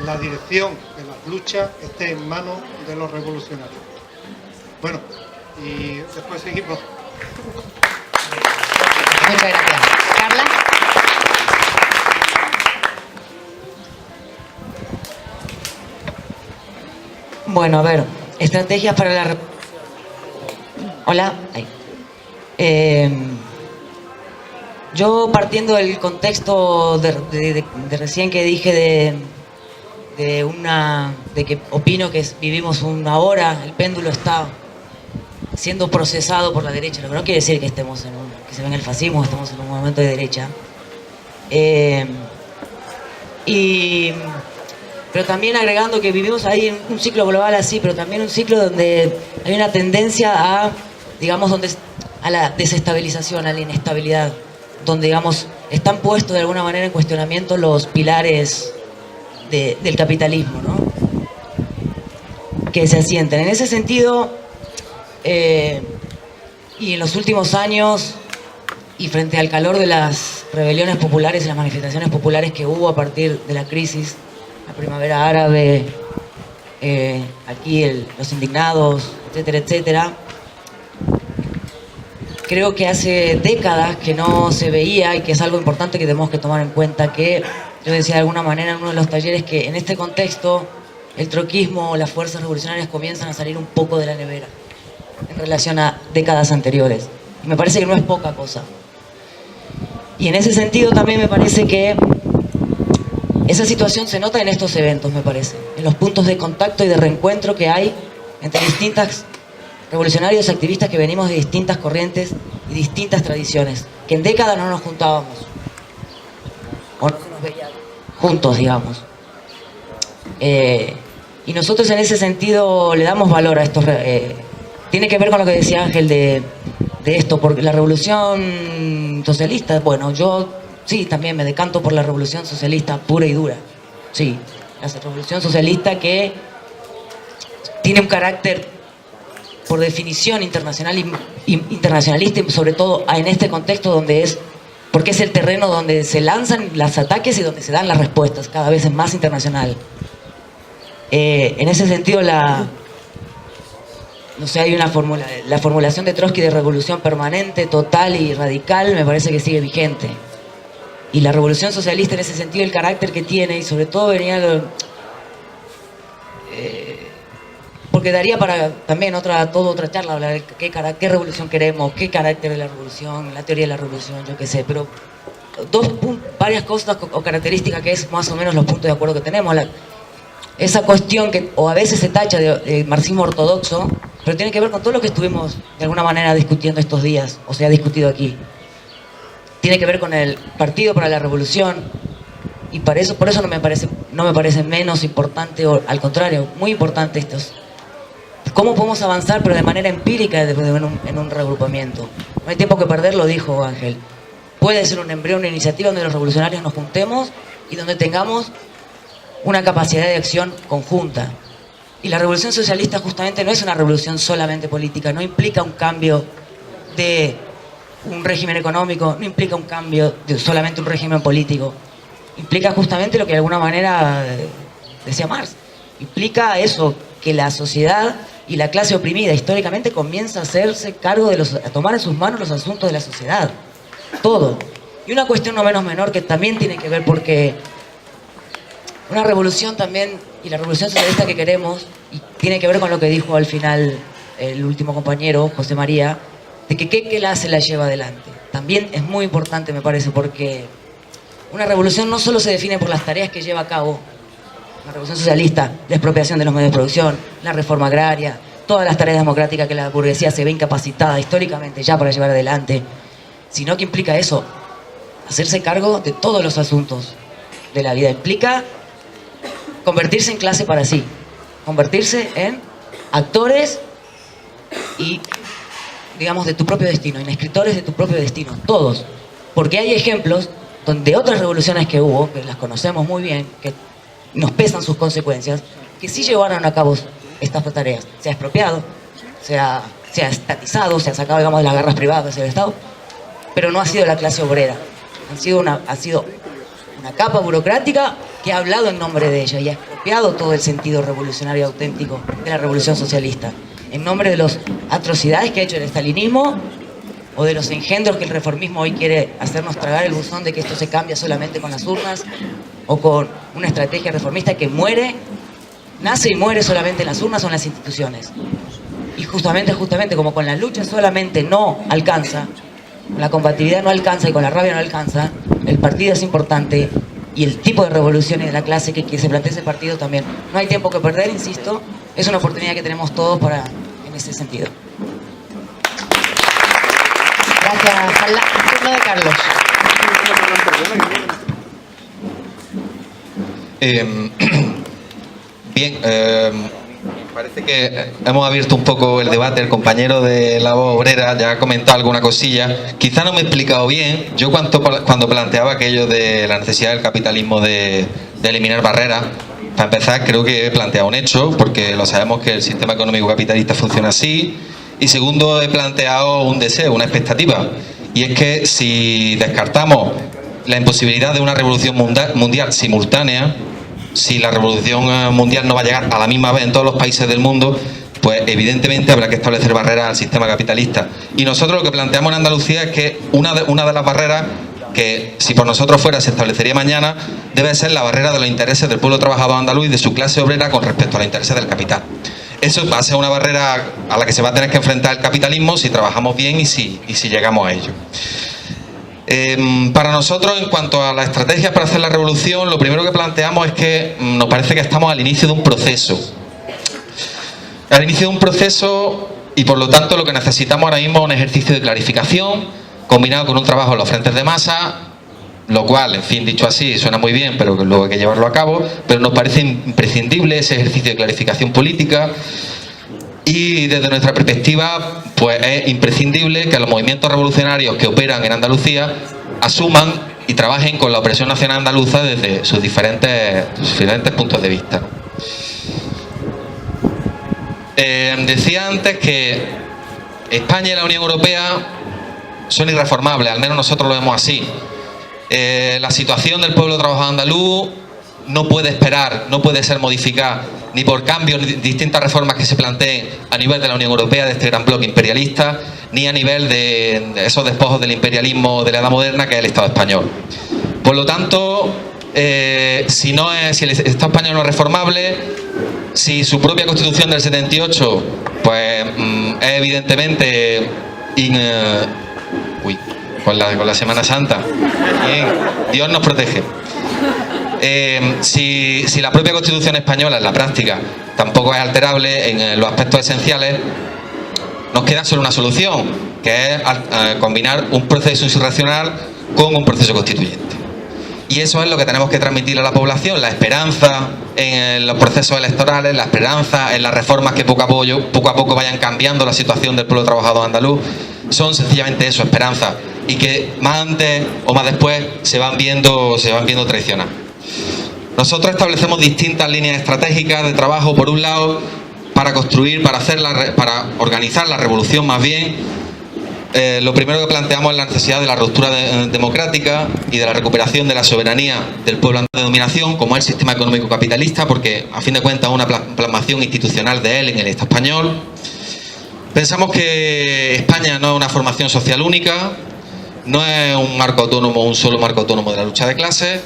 la dirección de las luchas esté en manos de los revolucionarios. Bueno, y después seguimos. Muchas gracias. Carla. Bueno, a ver, estrategias para la... Hola. Ahí. Yo partiendo del contexto de recién que dije de que opino que vivimos una hora, el péndulo está siendo procesado por la derecha, lo que no quiere decir que estemos que se venga el fascismo, estamos en un momento de derecha. Pero también agregando que vivimos ahí en un ciclo global así, pero también un ciclo donde hay una tendencia a, digamos, a la desestabilización, a la inestabilidad, donde, digamos, están puestos de alguna manera en cuestionamiento los pilares del capitalismo, ¿no? Que se asienten. En ese sentido, y en los últimos años, y frente al calor de las rebeliones populares y las manifestaciones populares que hubo a partir de la crisis, la primavera árabe, aquí los indignados, etcétera, etcétera. Creo que hace décadas que no se veía, y que es algo importante que tenemos que tomar en cuenta, que yo decía de alguna manera en uno de los talleres que en este contexto el troquismo o las fuerzas revolucionarias comienzan a salir un poco de la nevera en relación a décadas anteriores. Y me parece que no es poca cosa. Y en ese sentido también me parece que esa situación se nota en estos eventos, me parece, en los puntos de contacto y de reencuentro que hay entre distintas revolucionarios y activistas que venimos de distintas corrientes y distintas tradiciones, que en décadas no nos juntábamos, o no nos veíamos juntos, digamos. Y nosotros en ese sentido le damos valor a estos... tiene que ver con lo que decía Ángel de esto, porque la revolución socialista, bueno, yo... sí, también me decanto por la revolución socialista pura y dura. Sí, la revolución socialista que tiene un carácter, por definición, internacionalista, y sobre todo en este contexto donde porque es el terreno donde se lanzan los ataques y donde se dan las respuestas, cada vez es más internacional. En ese sentido, no sé, hay la formulación de Trotsky de revolución permanente, total y radical, me parece que sigue vigente. Y la revolución socialista en ese sentido, el carácter que tiene, y sobre todo venía... porque daría para también toda otra charla, hablar de qué revolución queremos, qué carácter de la revolución, la teoría de la revolución, yo qué sé, pero varias cosas o características que es más o menos los puntos de acuerdo que tenemos. Esa cuestión que o a veces se tacha de marxismo ortodoxo, pero tiene que ver con todo lo que estuvimos de alguna manera discutiendo estos días, o se ha discutido aquí. Tiene que ver con el Partido para la Revolución, y por eso no me parece menos importante, o al contrario, muy importante cómo podemos avanzar, pero de manera empírica en un reagrupamiento. No hay tiempo que perder, lo dijo Ángel. Puede ser un embrión, una iniciativa donde los revolucionarios nos juntemos y donde tengamos una capacidad de acción conjunta. Y la revolución socialista justamente no es una revolución solamente política, no implica un cambio de un régimen económico, no implica un cambio de solamente un régimen político. Implica justamente lo que de alguna manera decía Marx. Implica eso, que la sociedad y la clase oprimida históricamente comienza a hacerse cargo a tomar en sus manos los asuntos de la sociedad. Todo. Y una cuestión no menos menor que también tiene que ver, porque una revolución también, y la revolución socialista que queremos, y tiene que ver con lo que dijo al final el último compañero, José María, de que qué la hace, la lleva adelante. También es muy importante, me parece, porque una revolución no solo se define por las tareas que lleva a cabo, la revolución socialista, la expropiación de los medios de producción, la reforma agraria, todas las tareas democráticas que la burguesía se ve incapacitada históricamente ya para llevar adelante, sino que implica eso, hacerse cargo de todos los asuntos de la vida. Implica convertirse en clase para sí, convertirse en actores y, digamos, de tu propio destino, en escritores de tu propio destino, todos. Porque hay ejemplos donde otras revoluciones que hubo, que las conocemos muy bien, que nos pesan sus consecuencias, que sí llevaron a cabo estas tareas. Se ha expropiado, se ha estatizado, se ha sacado, digamos, de las garras privadas del Estado, pero no ha sido la clase obrera. Ha sido una capa burocrática que ha hablado en nombre de ella y ha expropiado todo el sentido revolucionario auténtico de la revolución socialista, en nombre de las atrocidades que ha hecho el estalinismo o de los engendros que el reformismo hoy quiere hacernos tragar el buzón de que esto se cambia solamente con las urnas o con una estrategia reformista que nace y muere solamente en las urnas o en las instituciones. Y justamente como con la lucha solamente no alcanza, con la combatividad no alcanza y con la rabia no alcanza, el partido es importante y el tipo de revolución y de la clase que se plantea ese partido también. No hay tiempo que perder, insisto, es una oportunidad que tenemos todos en ese sentido. Gracias, Carla. Turno de Carlos. Bien, parece que hemos abierto un poco el debate. El compañero de la voz obrera ya ha comentado alguna cosilla. Quizá no me he explicado bien. Yo cuando planteaba aquello de la necesidad del capitalismo de eliminar barreras, para empezar creo que he planteado un hecho, porque lo sabemos que el sistema económico capitalista funciona así. Y segundo, he planteado un deseo, una expectativa. Y es que si descartamos la imposibilidad de una revolución mundial simultánea, si la revolución mundial no va a llegar a la misma vez en todos los países del mundo, pues evidentemente habrá que establecer barreras al sistema capitalista. Y nosotros lo que planteamos en Andalucía es que una de las barreras que, si por nosotros fuera, se establecería mañana, debe ser la barrera de los intereses del pueblo trabajador andaluz y de su clase obrera con respecto a los intereses del capital. Eso va a ser una barrera a la que se va a tener que enfrentar el capitalismo si trabajamos bien y si llegamos a ello. Para nosotros, en cuanto a las estrategias para hacer la revolución, lo primero que planteamos es que nos parece que estamos al inicio de un proceso. Al inicio de un proceso y por lo tanto lo que necesitamos ahora mismo es un ejercicio de clarificación combinado con un trabajo en los frentes de masa, lo cual, en fin, dicho así, suena muy bien, pero luego hay que llevarlo a cabo, pero nos parece imprescindible ese ejercicio de clarificación política. Y desde nuestra perspectiva, pues es imprescindible que los movimientos revolucionarios que operan en Andalucía asuman y trabajen con la opresión nacional andaluza desde sus diferentes puntos de vista. Decía antes que España y la Unión Europea son irreformables, al menos nosotros lo vemos así. La situación del pueblo trabajador andaluz no puede esperar, no puede ser modificada ni por cambios, ni distintas reformas que se planteen a nivel de la Unión Europea, de este gran bloque imperialista, ni a nivel de esos despojos del imperialismo de la Edad Moderna que es el Estado español. Por lo tanto, si el Estado español no es reformable, si su propia Constitución del 78 pues es evidentemente con la Semana Santa, bien, Dios nos protege. Si la propia Constitución española en la práctica tampoco es alterable en los aspectos esenciales, nos queda solo una solución, que es combinar un proceso insurreccional con un proceso constituyente. Y eso es lo que tenemos que transmitir a la población, la esperanza en los procesos electorales, la esperanza en las reformas que poco a poco vayan cambiando la situación del pueblo trabajador andaluz. Son sencillamente eso, esperanza, y que más antes o más después se van viendo traicionar. Nosotros establecemos distintas líneas estratégicas de trabajo, por un lado, para construir, para organizar la revolución más bien. Lo primero que planteamos es la necesidad de la ruptura democrática y de la recuperación de la soberanía del pueblo de dominación, como es el sistema económico capitalista, porque a fin de cuentas es una plasmación institucional de él en el Estado español. Pensamos que España no es una formación social única, no es un marco autónomo, un solo marco autónomo de la lucha de clases,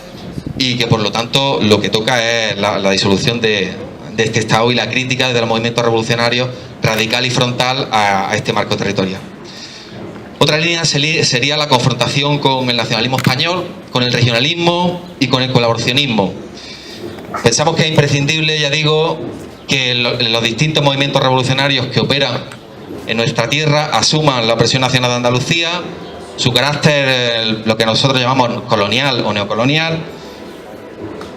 y que por lo tanto lo que toca es la disolución de este Estado y la crítica desde los movimientos revolucionarios radical y frontal a este marco territorial. Otra línea sería la confrontación con el nacionalismo español, con el regionalismo y con el colaboracionismo. Pensamos que es imprescindible, ya digo, que los distintos movimientos revolucionarios que operan en nuestra tierra asuman la opresión nacional de Andalucía su carácter, lo que nosotros llamamos colonial o neocolonial,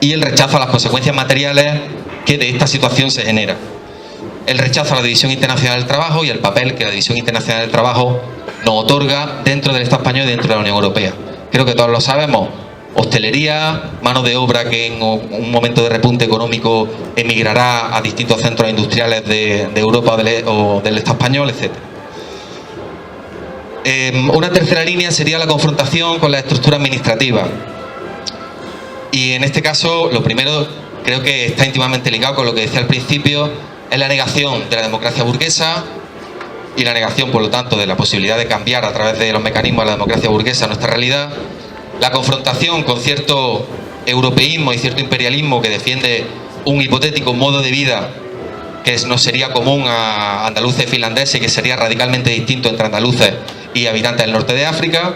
y el rechazo a las consecuencias materiales que de esta situación se genera. El rechazo a la División Internacional del Trabajo y el papel que la División Internacional del Trabajo nos otorga dentro del Estado español y dentro de la Unión Europea. Creo que todos lo sabemos. Hostelería, mano de obra que en un momento de repunte económico emigrará a distintos centros industriales de Europa o del Estado español, etc. Una tercera línea sería la confrontación con la estructura administrativa. Y en este caso, lo primero, creo que está íntimamente ligado con lo que decía al principio, es la negación de la democracia burguesa y la negación, por lo tanto, de la posibilidad de cambiar a través de los mecanismos de la democracia burguesa nuestra realidad. La confrontación con cierto europeísmo y cierto imperialismo que defiende un hipotético modo de vida que no sería común a andaluces y finlandeses y que sería radicalmente distinto entre andaluces y habitantes del norte de África.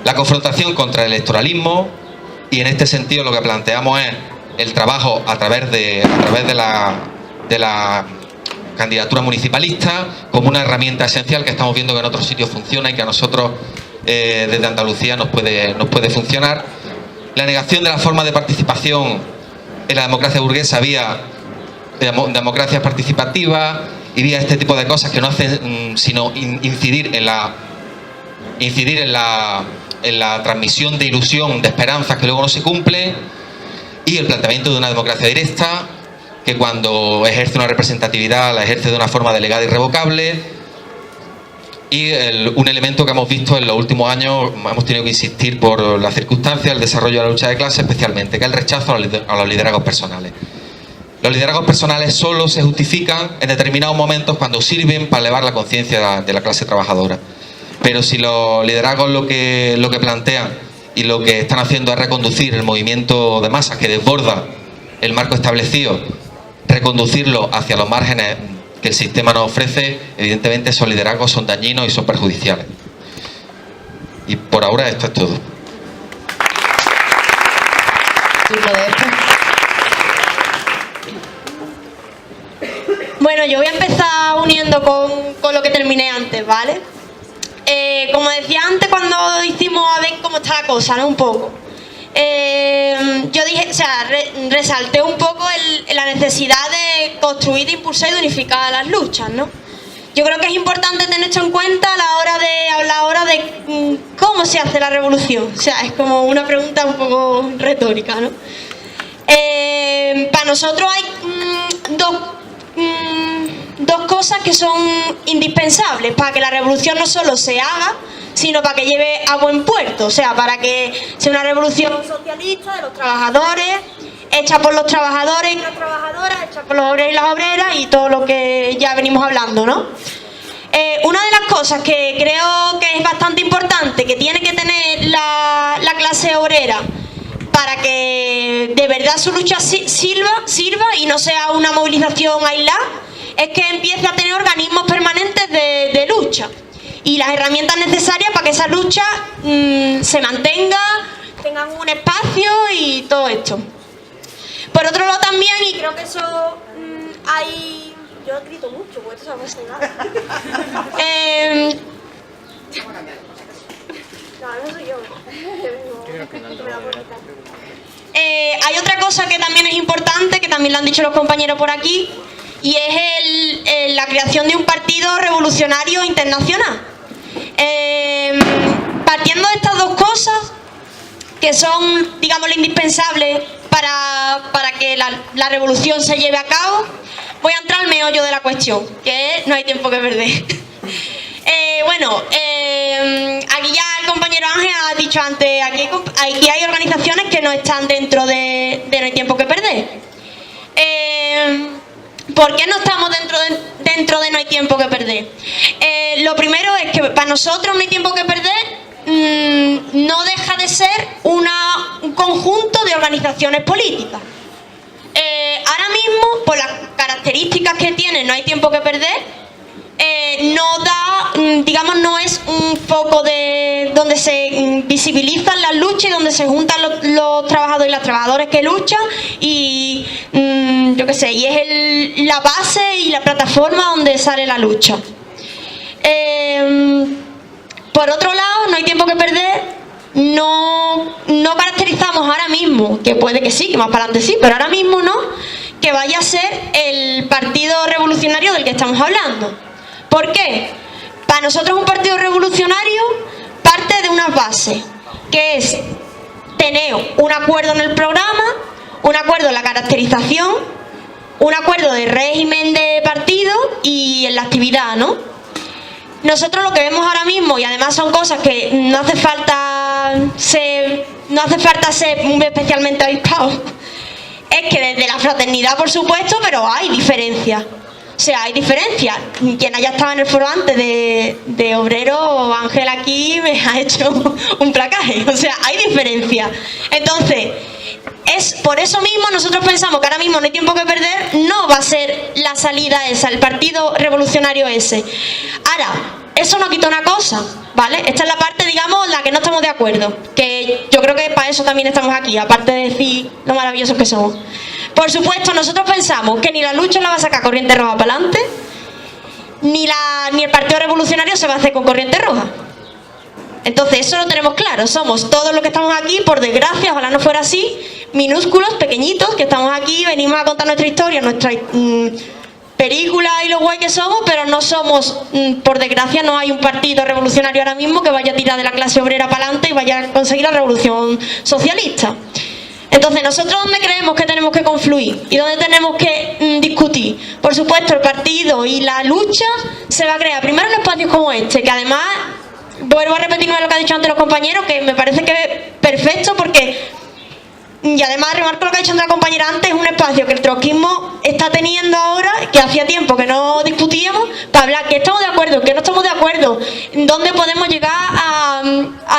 La confrontación contra el electoralismo, y en este sentido lo que planteamos es el trabajo a través de la candidatura municipalista como una herramienta esencial que estamos viendo que en otros sitios funciona y que a nosotros desde Andalucía nos puede funcionar. La negación de la forma de participación en la democracia burguesa vía democracias participativas y vía este tipo de cosas que no hacen sino incidir en la transmisión de ilusión, de esperanzas que luego no se cumple, y el planteamiento de una democracia directa que cuando ejerce una representatividad la ejerce de una forma delegada e irrevocable. Y un elemento que hemos visto en los últimos años, hemos tenido que insistir por las circunstancias, el desarrollo de la lucha de clase especialmente, que es el rechazo a los liderazgos personales. Los liderazgos personales solo se justifican en determinados momentos cuando sirven para elevar la conciencia de la clase trabajadora. Pero si los liderazgos lo que plantean y lo que están haciendo es reconducir el movimiento de masas que desborda el marco establecido, reconducirlo hacia los márgenes que el sistema nos ofrece, evidentemente esos liderazgos son dañinos y son perjudiciales. Y por ahora esto es todo. Bueno, yo voy a empezar uniendo con lo que terminé antes, ¿vale? Como decía antes cuando hicimos a ver cómo está la cosa, ¿no? Un poco. Yo dije, o sea, resalté un poco la necesidad de construir, de impulsar y de unificar las luchas, ¿no? Yo creo que es importante tener esto en cuenta a la hora de hablar ahora de cómo se hace la revolución. O sea, es como una pregunta un poco retórica, ¿no? Para nosotros hay dos cosas que son indispensables para que la revolución no solo se haga, sino para que lleve a buen puerto, o sea, para que sea una revolución socialista de los trabajadores, hecha por los trabajadores y las trabajadoras, hecha por los obreros y las obreras y todo lo que ya venimos hablando, ¿no? Una de las cosas que creo que es bastante importante, que tiene que tener la clase obrera para que de verdad su lucha sirva y no sea una movilización aislada, es que empiece a tener organismos permanentes de lucha y las herramientas necesarias para que esa lucha se mantenga, tengan un espacio y todo esto. Por otro lado también, y creo que eso hay... Yo grito mucho, porque esto se va a nada. No soy yo. Hay otra cosa que también es importante, que también lo han dicho los compañeros por aquí, y es la creación de un partido revolucionario internacional. Partiendo de estas dos cosas, que son, digamos, lo indispensable para que la revolución se lleve a cabo, voy a entrar al meollo de la cuestión, que es, no hay tiempo que perder. Aquí ya el compañero Ángel ha dicho antes, aquí hay organizaciones que no están dentro de No hay tiempo que perder. ¿Por qué no estamos dentro de No hay tiempo que perder? Lo primero es que para nosotros No hay tiempo que perder no deja de ser un conjunto de organizaciones políticas. Ahora mismo, por las características que tiene No hay tiempo que perder, no es un foco donde se visibilizan las luchas y donde se juntan los trabajadores y las trabajadoras que luchan y yo qué sé, y es la base y la plataforma donde sale la lucha. Por otro lado, no hay tiempo que perder, no caracterizamos ahora mismo, que puede que sí, que más para adelante sí, pero ahora mismo no, que vaya a ser el partido revolucionario del que estamos hablando. ¿Por qué? Para nosotros un partido revolucionario parte de unas bases, que es tener un acuerdo en el programa, un acuerdo en la caracterización, un acuerdo de régimen de partido y en la actividad, ¿no? Nosotros lo que vemos ahora mismo, y además son cosas que no hace falta ser especialmente avispado, es que desde la fraternidad, por supuesto, pero hay diferencias. O sea, hay diferencias. Quien haya estado en el foro antes de obrero, Ángel aquí me ha hecho un placaje. O sea, hay diferencias. Entonces, es por eso mismo nosotros pensamos que ahora mismo no hay tiempo que perder, no va a ser la salida esa, el partido revolucionario ese. Ahora, eso no quita una cosa, ¿vale? Esta es la parte, digamos, la que no estamos de acuerdo, que yo creo que para eso también estamos aquí, aparte de decir lo maravillosos que somos. Por supuesto, nosotros pensamos que ni la lucha la va a sacar Corriente Roja para adelante, ni el partido revolucionario se va a hacer con Corriente Roja. Entonces, eso lo tenemos claro. Somos todos los que estamos aquí, por desgracia, ojalá no fuera así, minúsculos, pequeñitos, que estamos aquí, venimos a contar nuestra historia, nuestra película y lo guay que somos, pero no somos, por desgracia, no hay un partido revolucionario ahora mismo que vaya a tirar de la clase obrera para adelante y vaya a conseguir la revolución socialista. Entonces, ¿nosotros dónde creemos que tenemos que confluir? ¿Y dónde tenemos que discutir? Por supuesto, el partido y la lucha se va a crear primero en espacios como este, que además, vuelvo a repetirme lo que ha dicho antes los compañeros, que me parece que es perfecto porque, y además remarco lo que ha dicho otra compañera antes, es un espacio que el trotskismo está teniendo ahora, que hacía tiempo que no discutíamos, para hablar que estamos de acuerdo, que no estamos de acuerdo, dónde podemos llegar a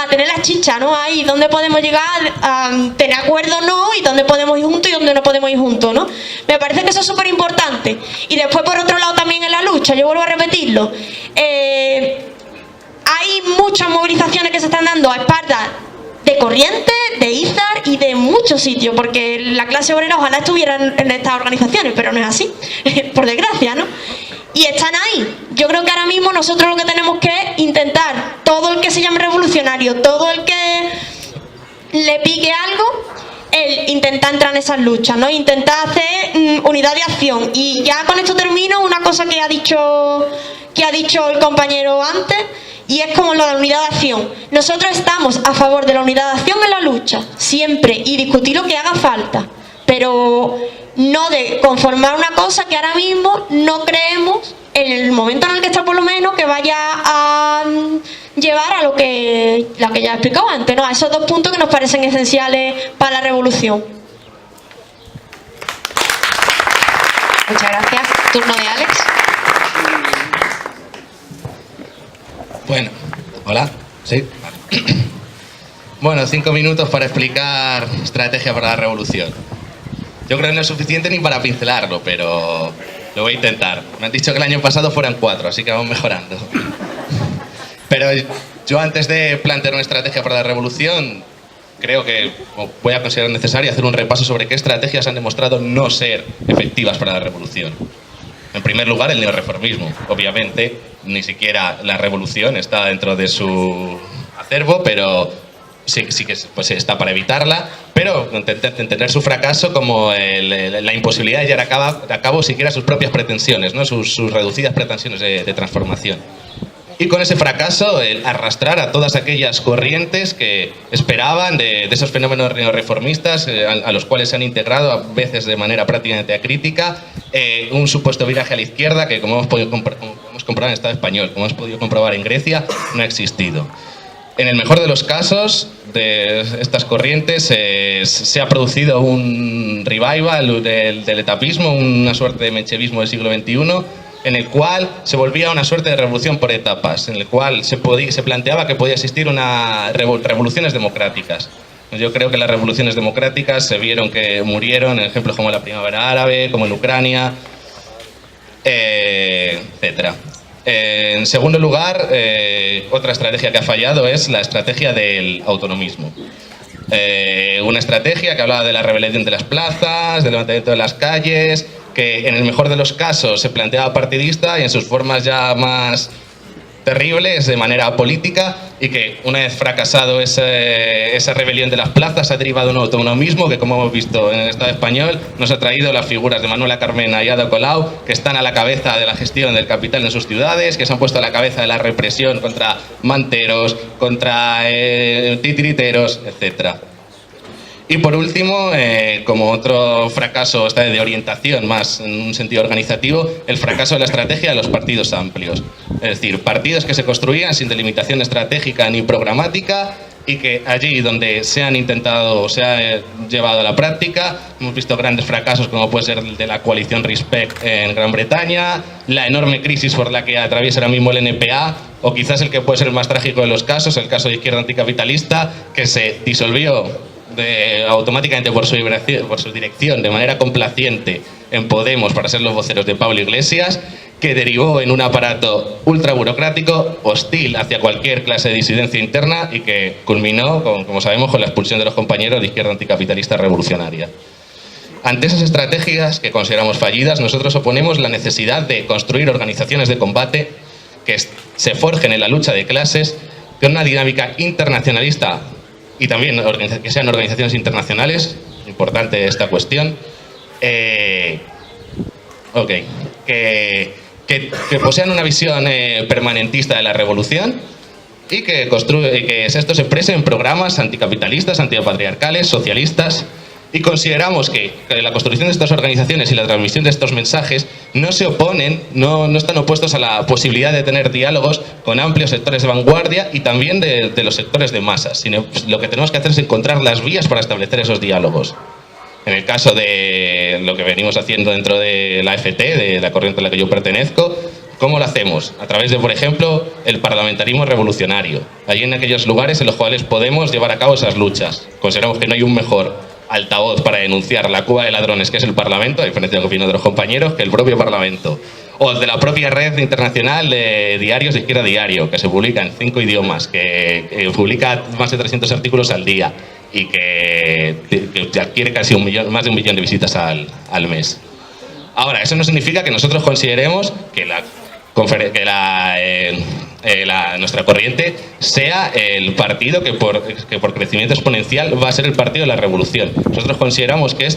tener la chicha, ¿no? Ahí, dónde podemos llegar a tener acuerdo o no, y dónde podemos ir juntos y dónde no podemos ir juntos, ¿no? Me parece que eso es súper importante. Y después, por otro lado, también en la lucha, yo vuelvo a repetirlo, hay muchas movilizaciones que se están dando a espaldas de Corrientes, de Izar y de muchos sitios, porque la clase obrera ojalá estuviera en estas organizaciones, pero no es así, por desgracia, ¿no? Y están ahí. Yo creo que ahora mismo nosotros lo que tenemos que intentar, todo el que se llame revolucionario, todo el que le pique algo, el intentar entrar en esas luchas, ¿no? Intentar hacer unidad de acción. Y ya con esto termino, una cosa que ha dicho el compañero antes, y es como lo de la unidad de acción. Nosotros estamos a favor de la unidad de acción en la lucha, siempre, y discutir lo que haga falta, pero no de conformar una cosa que ahora mismo no creemos, en el momento en el que está por lo menos, que vaya a llevar a lo que ya he explicado antes, ¿no? A esos dos puntos que nos parecen esenciales para la revolución. Muchas gracias. Turno de Alex. Bueno, hola, ¿sí? Bueno, 5 minutos para explicar estrategia para la revolución. Yo creo que no es suficiente ni para pincelarlo, pero lo voy a intentar. Me han dicho que el año pasado fueran 4, así que vamos mejorando. Pero yo antes de plantear una estrategia para la revolución, creo que voy a considerar necesario hacer un repaso sobre qué estrategias han demostrado no ser efectivas para la revolución. En primer lugar, el neorreformismo. Obviamente, ni siquiera la revolución está dentro de su acervo, pero sí que pues, está para evitarla, pero entender su fracaso como la imposibilidad de llevar a cabo siquiera sus propias pretensiones, ¿no? sus reducidas pretensiones de transformación. Y con ese fracaso, el arrastrar a todas aquellas corrientes que esperaban de esos fenómenos neorreformistas, a los cuales se han integrado a veces de manera prácticamente acrítica, un supuesto viraje a la izquierda que, como hemos podido comprobar en el Estado español, como hemos podido comprobar en Grecia, no ha existido. En el mejor de los casos de estas corrientes se ha producido un revival del etapismo, una suerte de menchevismo del siglo XXI, en el cual se volvía una suerte de revolución por etapas, en el cual se planteaba que podía existir revoluciones democráticas. Yo creo que las revoluciones democráticas se vieron que murieron, en ejemplos como la Primavera Árabe, como en Ucrania, etc. En segundo lugar, otra estrategia que ha fallado es la estrategia del autonomismo. Una estrategia que hablaba de la rebelión de las plazas, del levantamiento de las calles, que en el mejor de los casos se planteaba partidista y en sus formas ya más terribles de manera política y que una vez fracasado esa rebelión de las plazas ha derivado en un autonomismo que, como hemos visto en el Estado español, nos ha traído las figuras de Manuela Carmena y Ada Colau, que están a la cabeza de la gestión del capital en sus ciudades, que se han puesto a la cabeza de la represión contra manteros, contra titiriteros, etcétera. Y por último, como otro fracaso de orientación más en un sentido organizativo, el fracaso de la estrategia de los partidos amplios. Es decir, partidos que se construían sin delimitación estratégica ni programática y que allí donde se han intentado o se ha llevado a la práctica, hemos visto grandes fracasos como puede ser el de la coalición Respect en Gran Bretaña, la enorme crisis por la que atraviesa ahora mismo el NPA, o quizás el que puede ser el más trágico de los casos, el caso de Izquierda Anticapitalista, que se disolvió automáticamente por su dirección de manera complaciente en Podemos para ser los voceros de Pablo Iglesias, que derivó en un aparato ultra burocrático, hostil hacia cualquier clase de disidencia interna y que culminó, como sabemos, con la expulsión de los compañeros de Izquierda Anticapitalista Revolucionaria. Ante esas estrategias que consideramos fallidas, nosotros oponemos la necesidad de construir organizaciones de combate que se forjen en la lucha de clases con una dinámica internacionalista y también que sean organizaciones internacionales, importante esta cuestión, que posean una visión permanentista de la revolución y que esto se exprese en programas anticapitalistas, antipatriarcales, socialistas. Y consideramos que la construcción de estas organizaciones y la transmisión de estos mensajes no se oponen, no están opuestos a la posibilidad de tener diálogos con amplios sectores de vanguardia y también de los sectores de masas, sino lo que tenemos que hacer es encontrar las vías para establecer esos diálogos. En el caso de lo que venimos haciendo dentro de la AFT, de la corriente a la que yo pertenezco, ¿cómo lo hacemos? A través de, por ejemplo, el parlamentarismo revolucionario. Allí en aquellos lugares en los cuales podemos llevar a cabo esas luchas. Consideramos que no hay un mejor altavoz para denunciar la cuba de ladrones, que es el Parlamento, a diferencia de lo que opinan otros compañeros, que el propio Parlamento. O de la propia red internacional de diarios de Izquierda Diario, que se publica en 5 idiomas, que publica más de 300 artículos al día y que adquiere casi más de 1 millón de visitas al mes. Ahora, eso no significa que nosotros consideremos que nuestra corriente sea el partido que por crecimiento exponencial va a ser el partido de la revolución. Nosotros consideramos que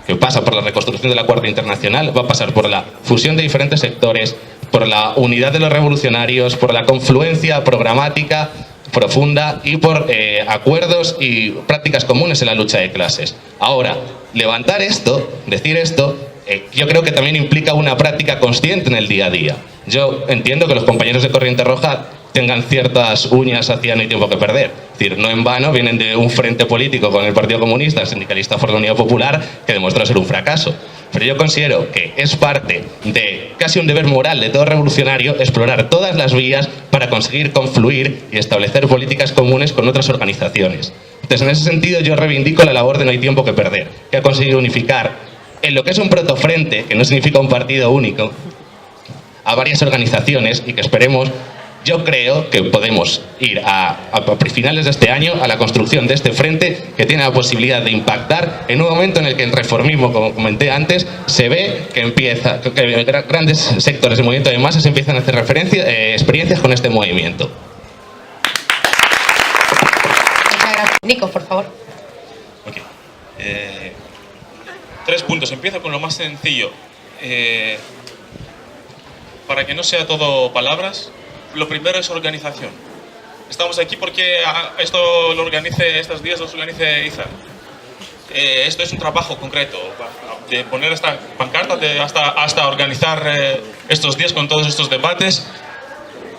que pasa por la reconstrucción de la Cuarta Internacional, va a pasar por la fusión de diferentes sectores, por la unidad de los revolucionarios, por la confluencia programática profunda y por acuerdos y prácticas comunes en la lucha de clases. Ahora, levantar esto, decir esto, yo creo que también implica una práctica consciente en el día a día. Yo entiendo que los compañeros de Corriente Roja tengan ciertas uñas hacia no hay tiempo que perder. Es decir, no en vano vienen de un frente político con el Partido Comunista, el Sindicalista por la Unidad Popular, que demostró ser un fracaso. Pero yo considero que es parte de casi un deber moral de todo revolucionario explorar todas las vías para conseguir confluir y establecer políticas comunes con otras organizaciones. Entonces, en ese sentido, yo reivindico la labor de No hay tiempo que perder, que ha conseguido unificar en lo que es un protofrente, que no significa un partido único, a varias organizaciones y que esperemos, yo creo que podemos ir a finales de este año a la construcción de este frente que tiene la posibilidad de impactar en un momento en el que el reformismo, como comenté antes, se ve que grandes sectores del movimiento de masas empiezan a hacer experiencias con este movimiento. Muchas gracias. Nico, por favor. Okay. 3 puntos. Empiezo con lo más sencillo. Para que no sea todo palabras, lo primero es organización. Estamos aquí porque esto lo organice, estos días los organice Izar. Esto es un trabajo concreto, de poner esta pancarta hasta organizar estos días con todos estos debates.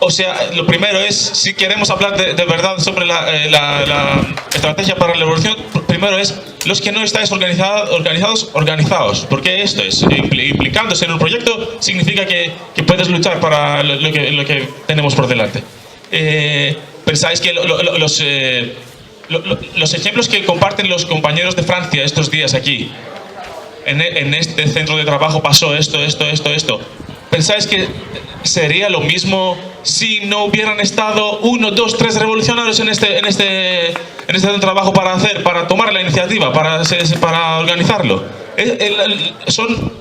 O sea, lo primero es, si queremos hablar de verdad sobre la estrategia para la revolución, primero es los que no estáis organizados, porque esto es, implicándose en un proyecto, significa que puedes luchar para lo que tenemos por delante. Pensáis que los ejemplos que comparten los compañeros de Francia estos días aquí, en este centro de trabajo pasó esto. ¿Pensáis que sería lo mismo si no hubieran estado 1, 2, 3 revolucionarios en este trabajo para tomar la iniciativa, para organizarlo? Son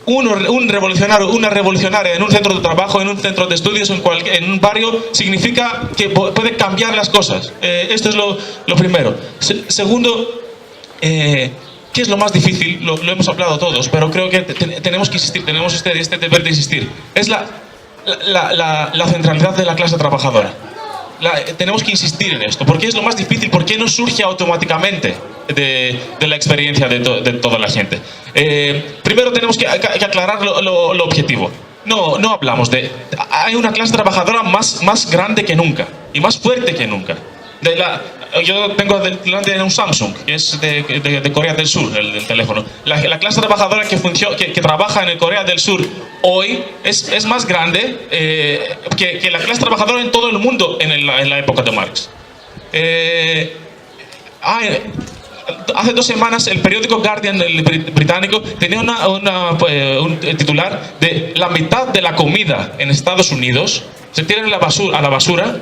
un revolucionario, una revolucionaria en un centro de trabajo, en un centro de estudios, en un barrio, significa que puede cambiar las cosas. Esto es lo primero. Segundo, ¿qué es lo más difícil? Lo hemos hablado todos, pero creo que tenemos que insistir, tenemos este deber de insistir. Es la centralidad de la clase trabajadora. Tenemos que insistir en esto, porque es lo más difícil, porque no surge automáticamente de la experiencia de toda la gente. Primero tenemos que aclarar lo objetivo. No hablamos de... Hay una clase trabajadora más grande que nunca y más fuerte que nunca. Yo tengo delante de un Samsung, que es de Corea del Sur, el teléfono. La clase trabajadora que trabaja en Corea del Sur hoy es más grande que la clase trabajadora en todo el mundo en la época de Marx. Hace 2 semanas el periódico Guardian, el británico, tenía un titular de la mitad de la comida en Estados Unidos se tira a la basura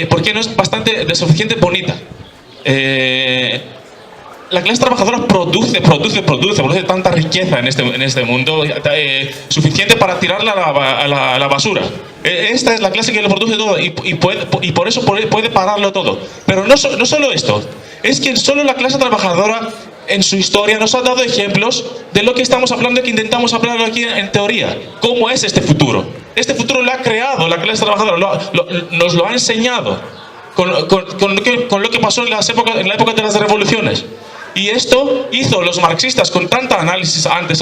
porque no es de suficiente bonita. La clase trabajadora produce tanta riqueza en este mundo suficiente para tirarla a la basura. Esta es la clase que lo produce todo y por eso puede pararlo todo. Pero no solo esto, es que solo la clase trabajadora en su historia nos ha dado ejemplos de lo que estamos hablando y que intentamos hablar aquí en teoría. ¿Cómo es este futuro? Este futuro lo ha creado la clase trabajadora, nos lo ha enseñado con lo que pasó en la época de las revoluciones. Y esto hizo los marxistas, con tanta análisis antes,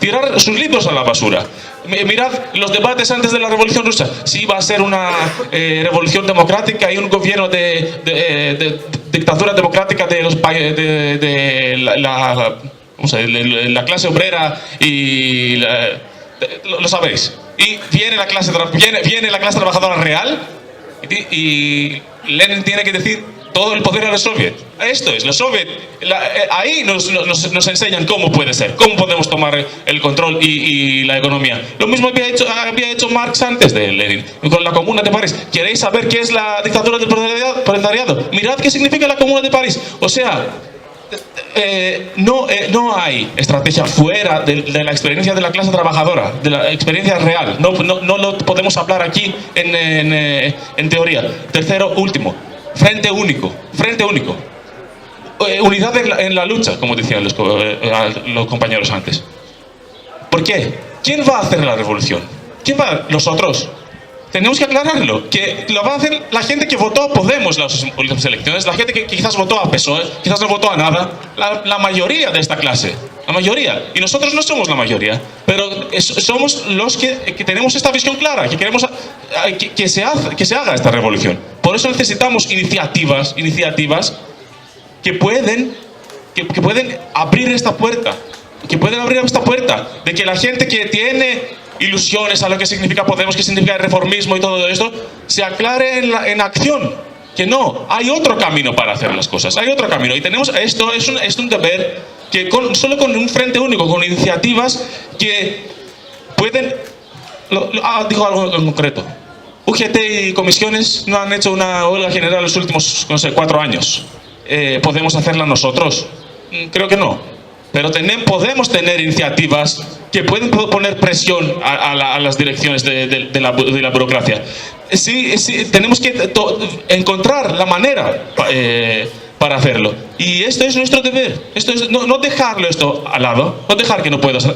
tirar sus libros a la basura. Mirad los debates antes de la Revolución Rusa. Si iba a ser una revolución democrática y un gobierno de dictadura democrática de la clase obrera y lo sabéis. Y viene la clase trabajadora real y Lenin tiene que decir todo el poder a los soviets. Esto es, los soviets, ahí nos enseñan cómo puede ser, cómo podemos tomar el control y la economía. Lo mismo había hecho Marx antes de Lenin, con la Comuna de París. ¿Queréis saber qué es la dictadura del proletariado? Mirad qué significa la Comuna de París. O sea, no hay estrategia fuera de la experiencia de la clase trabajadora, de la experiencia real. No lo podemos hablar aquí en teoría. Tercero, último. Frente único. Unidad en la lucha, como decían los compañeros antes. ¿Por qué? ¿Quién va a hacer la revolución? ¿Quién va? Los otros. Tenemos que aclararlo, que lo va a hacer la gente que votó a Podemos las últimas elecciones, la gente que quizás votó a PSOE, quizás no votó a nada, la mayoría de esta clase, la mayoría. Y nosotros no somos la mayoría, pero somos los que tenemos esta visión clara, que queremos que se haga esta revolución. Por eso necesitamos iniciativas que pueden abrir esta puerta, de que la gente que tiene ilusiones a lo que significa Podemos, qué significa el reformismo y todo esto, se aclare en acción. Que no, hay otro camino para hacer las cosas, hay otro camino. Y tenemos esto, es un deber que solo con un frente único, con iniciativas que pueden... digo algo en concreto. UGT y comisiones no han hecho una huelga general los últimos, 4 años. ¿Podemos hacerla nosotros? Creo que no. Pero podemos tener iniciativas que pueden poner presión a las direcciones de la burocracia. Sí, tenemos que encontrar la manera para hacerlo. Y esto es nuestro deber. No dejarlo esto al lado, no dejar que no puedas.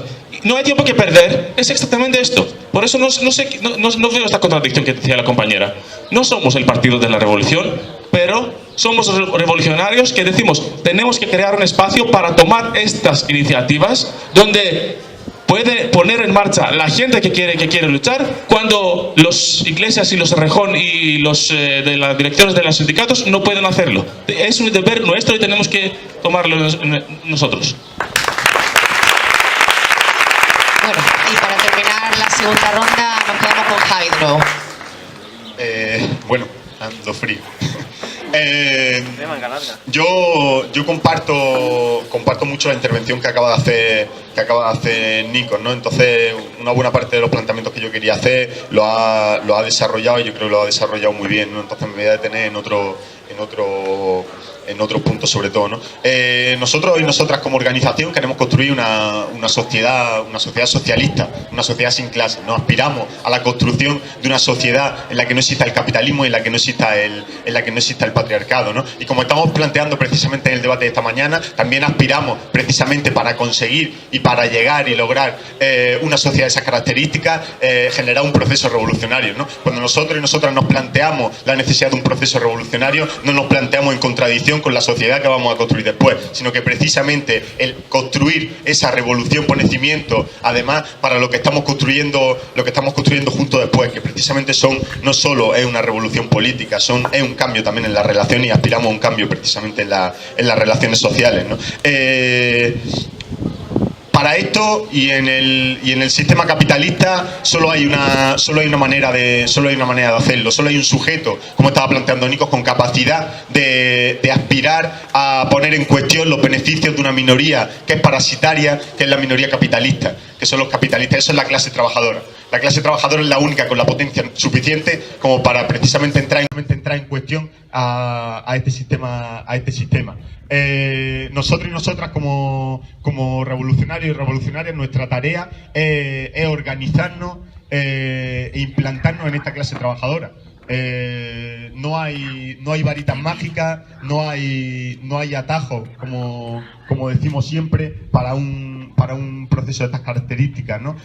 No hay tiempo que perder, es exactamente esto. Por eso no veo esta contradicción que decía la compañera. No somos el partido de la revolución, pero somos revolucionarios que decimos, tenemos que crear un espacio para tomar estas iniciativas donde puede poner en marcha la gente que quiere luchar, cuando los Iglesias y los Errejón y los de las direcciones de los sindicatos no pueden hacerlo. Es un deber nuestro y tenemos que tomarlo nosotros. Bueno, y para terminar la segunda ronda nos quedamos con Javidro. Bueno, ando frío. Yo comparto mucho la intervención que acaba de hacer Nikos, ¿no? Entonces, una buena parte de los planteamientos que yo quería hacer lo ha desarrollado, y yo creo que lo ha desarrollado muy bien, ¿no? Entonces me voy a detener en otro en otros puntos sobre todo, ¿no? Nosotros y nosotras como organización queremos construir una sociedad socialista, una sociedad sin clases, ¿no? Aspiramos a la construcción de una sociedad en la que no exista el capitalismo y en la que no exista el patriarcado, ¿no? Y como estamos planteando precisamente en el debate de esta mañana, también aspiramos precisamente para conseguir y para llegar y lograr una sociedad de esas características, generar un proceso revolucionario, ¿no? Cuando nosotros y nosotras nos planteamos la necesidad de un proceso revolucionario, no nos planteamos en contradicción con la sociedad que vamos a construir después, sino que precisamente el construir esa revolución pone cimiento, además, para lo que estamos construyendo junto después, que precisamente no solo es una revolución política, es un cambio también en las relaciones, y aspiramos a un cambio precisamente en las relaciones sociales, ¿no? Para esto y en el sistema capitalista solo hay una manera de hacerlo, solo hay un sujeto, como estaba planteando Nikos, con capacidad de aspirar a poner en cuestión los beneficios de una minoría que es parasitaria, que es la minoría capitalista, que son los capitalistas. Eso es la clase trabajadora. La clase trabajadora es la única con la potencia suficiente como para precisamente entrar en cuestión a este sistema. Nosotros y nosotras como revolucionarios y revolucionarias, nuestra tarea es organizarnos e implantarnos en esta clase trabajadora. No hay varitas mágicas, no hay atajos, como decimos siempre, para un proceso de estas características, ¿no?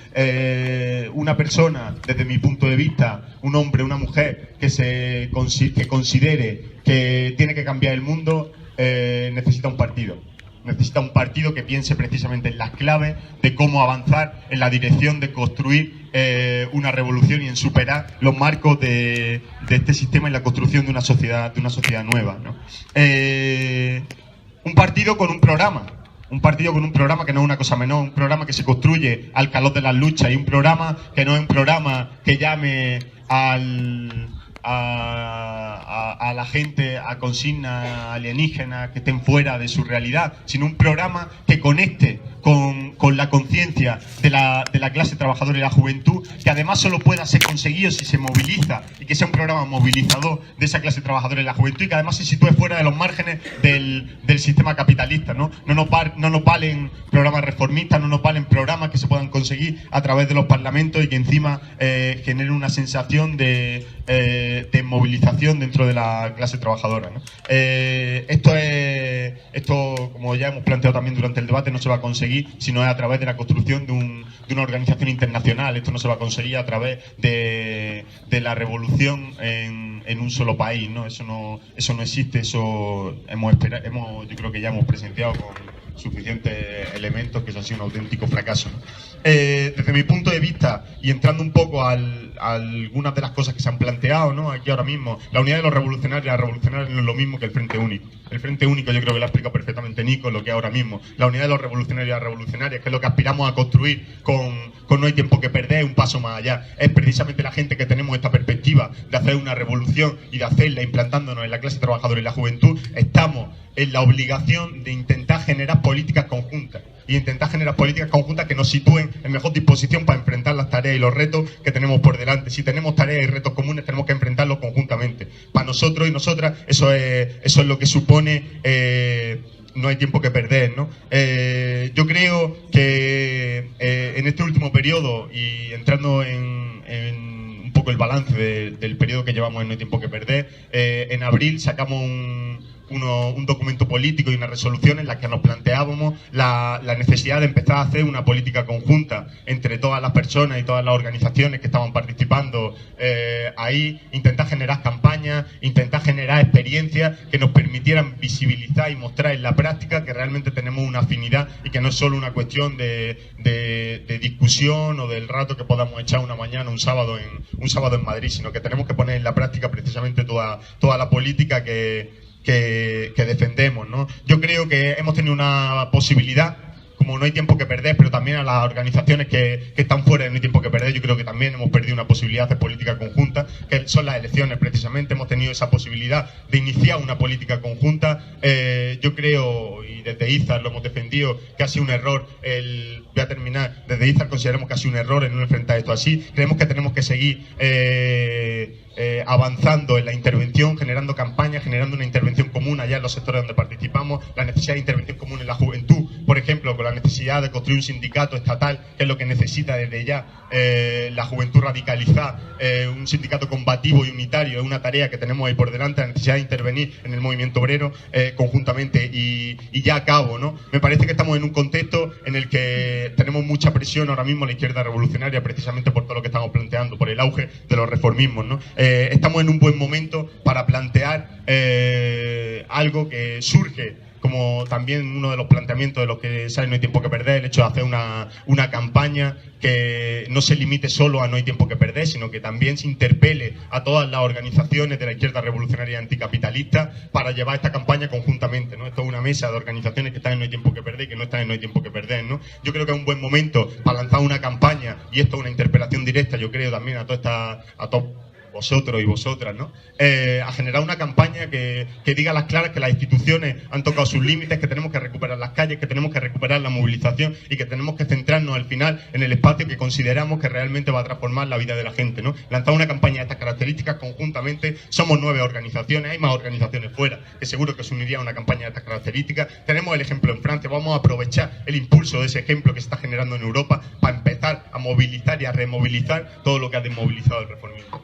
Una persona, desde mi punto de vista, un hombre, una mujer que considere que tiene que cambiar el mundo, necesita un partido. Necesita un partido que piense precisamente en las claves de cómo avanzar en la dirección de construir una revolución y en superar los marcos de este sistema y la construcción de una sociedad nueva, ¿no? Un partido con un programa. Un partido con un programa que no es una cosa menor, un programa que se construye al calor de las luchas, y un programa que no es un programa que llame a la gente a consignas alienígenas que estén fuera de su realidad, sino un programa que conecte con la conciencia de la clase trabajadora y la juventud, que además solo pueda ser conseguido si se moviliza, y que sea un programa movilizador de esa clase trabajadora y la juventud, y que además se sitúe fuera de los márgenes del sistema capitalista, ¿no? No nos valen programas reformistas, no nos valen programas que se puedan conseguir a través de los parlamentos y que encima generen una sensación de movilización dentro de la clase trabajadora, ¿no? Esto, como ya hemos planteado también durante el debate, no se va a conseguir si no es a través de la construcción de una organización internacional. Esto no se va a conseguir a través de la revolución en un solo país, ¿no? Eso no existe. Eso yo creo que ya hemos presenciado con suficientes elementos que eso ha sido un auténtico fracaso, ¿no? Desde mi punto de vista, y entrando un poco a algunas de las cosas que se han planteado, ¿no? Aquí ahora mismo, la unidad de los revolucionarios y las revolucionarias no es lo mismo que el Frente Único. El Frente Único, yo creo que lo ha explicado perfectamente Nico, lo que es ahora mismo. La unidad de los revolucionarios y las revolucionarias, que es lo que aspiramos a construir con No hay tiempo que perder, un paso más allá. Es precisamente la gente que tenemos esta perspectiva de hacer una revolución y de hacerla implantándonos en la clase trabajadora y la juventud. Estamos en la obligación de intentar generar políticas conjuntas. Y intentar generar políticas conjuntas que nos sitúen en mejor disposición para enfrentar las tareas y los retos que tenemos por delante. Si tenemos tareas y retos comunes, tenemos que enfrentarlos conjuntamente. Para nosotros y nosotras, eso es lo que supone No hay tiempo que perder, ¿no? Yo creo que en este último periodo, y entrando en un poco el balance del periodo que llevamos en No hay tiempo que perder, en abril sacamos un documento político y una resolución en la que nos planteábamos la necesidad de empezar a hacer una política conjunta entre todas las personas y todas las organizaciones que estaban participando ahí, intentar generar campañas, intentar generar experiencias que nos permitieran visibilizar y mostrar en la práctica que realmente tenemos una afinidad y que no es solo una cuestión de discusión o del rato que podamos echar una mañana, un sábado en Madrid, sino que tenemos que poner en la práctica precisamente toda la política que defendemos, ¿no? Yo creo que hemos tenido una posibilidad, como No hay tiempo que perder, pero también a las organizaciones que están fuera de No hay tiempo que perder, yo creo que también hemos perdido una posibilidad de política conjunta, que son las elecciones precisamente. Hemos tenido esa posibilidad de iniciar una política conjunta. Yo creo, y desde IZAR lo hemos defendido, que ha sido un error voy a terminar, desde IZAR consideramos que ha sido un error en no enfrentar esto así. Creemos que tenemos que seguir avanzando en la intervención, generando campañas, generando una intervención común allá en los sectores donde participamos, la necesidad de intervención común en la juventud, por ejemplo, con la necesidad de construir un sindicato estatal, que es lo que necesita desde ya la juventud radicalizada, un sindicato combativo y unitario, es una tarea que tenemos ahí por delante, la necesidad de intervenir en el movimiento obrero conjuntamente y ya a cabo, ¿no? Me parece que estamos en un contexto en el que tenemos mucha presión ahora mismo a la izquierda revolucionaria, precisamente por todo lo que estamos planteando, por el auge de los reformismos, ¿no? Estamos en un buen momento para plantear algo que surge como también uno de los planteamientos de los que sale No hay tiempo que perder, el hecho de hacer una campaña que no se limite solo a No hay tiempo que perder, sino que también se interpele a todas las organizaciones de la izquierda revolucionaria anticapitalista para llevar esta campaña conjuntamente, ¿no? Esto es una mesa de organizaciones que están en No hay tiempo que perder y que no están en No hay tiempo que perder, ¿no? Yo creo que es un buen momento para lanzar una campaña, y esto es una interpelación directa, yo creo, también a todos vosotros y vosotras, ¿no? A generar una campaña que diga a las claras que las instituciones han tocado sus límites, que tenemos que recuperar las calles, que tenemos que recuperar la movilización y que tenemos que centrarnos al final en el espacio que consideramos que realmente va a transformar la vida de la gente, ¿no? Lanzar una campaña de estas características conjuntamente, somos 9 organizaciones, hay más organizaciones fuera, que seguro que se unirían a una campaña de estas características. Tenemos el ejemplo en Francia, vamos a aprovechar el impulso de ese ejemplo que se está generando en Europa para empezar a movilizar y a removilizar todo lo que ha desmovilizado el reformismo.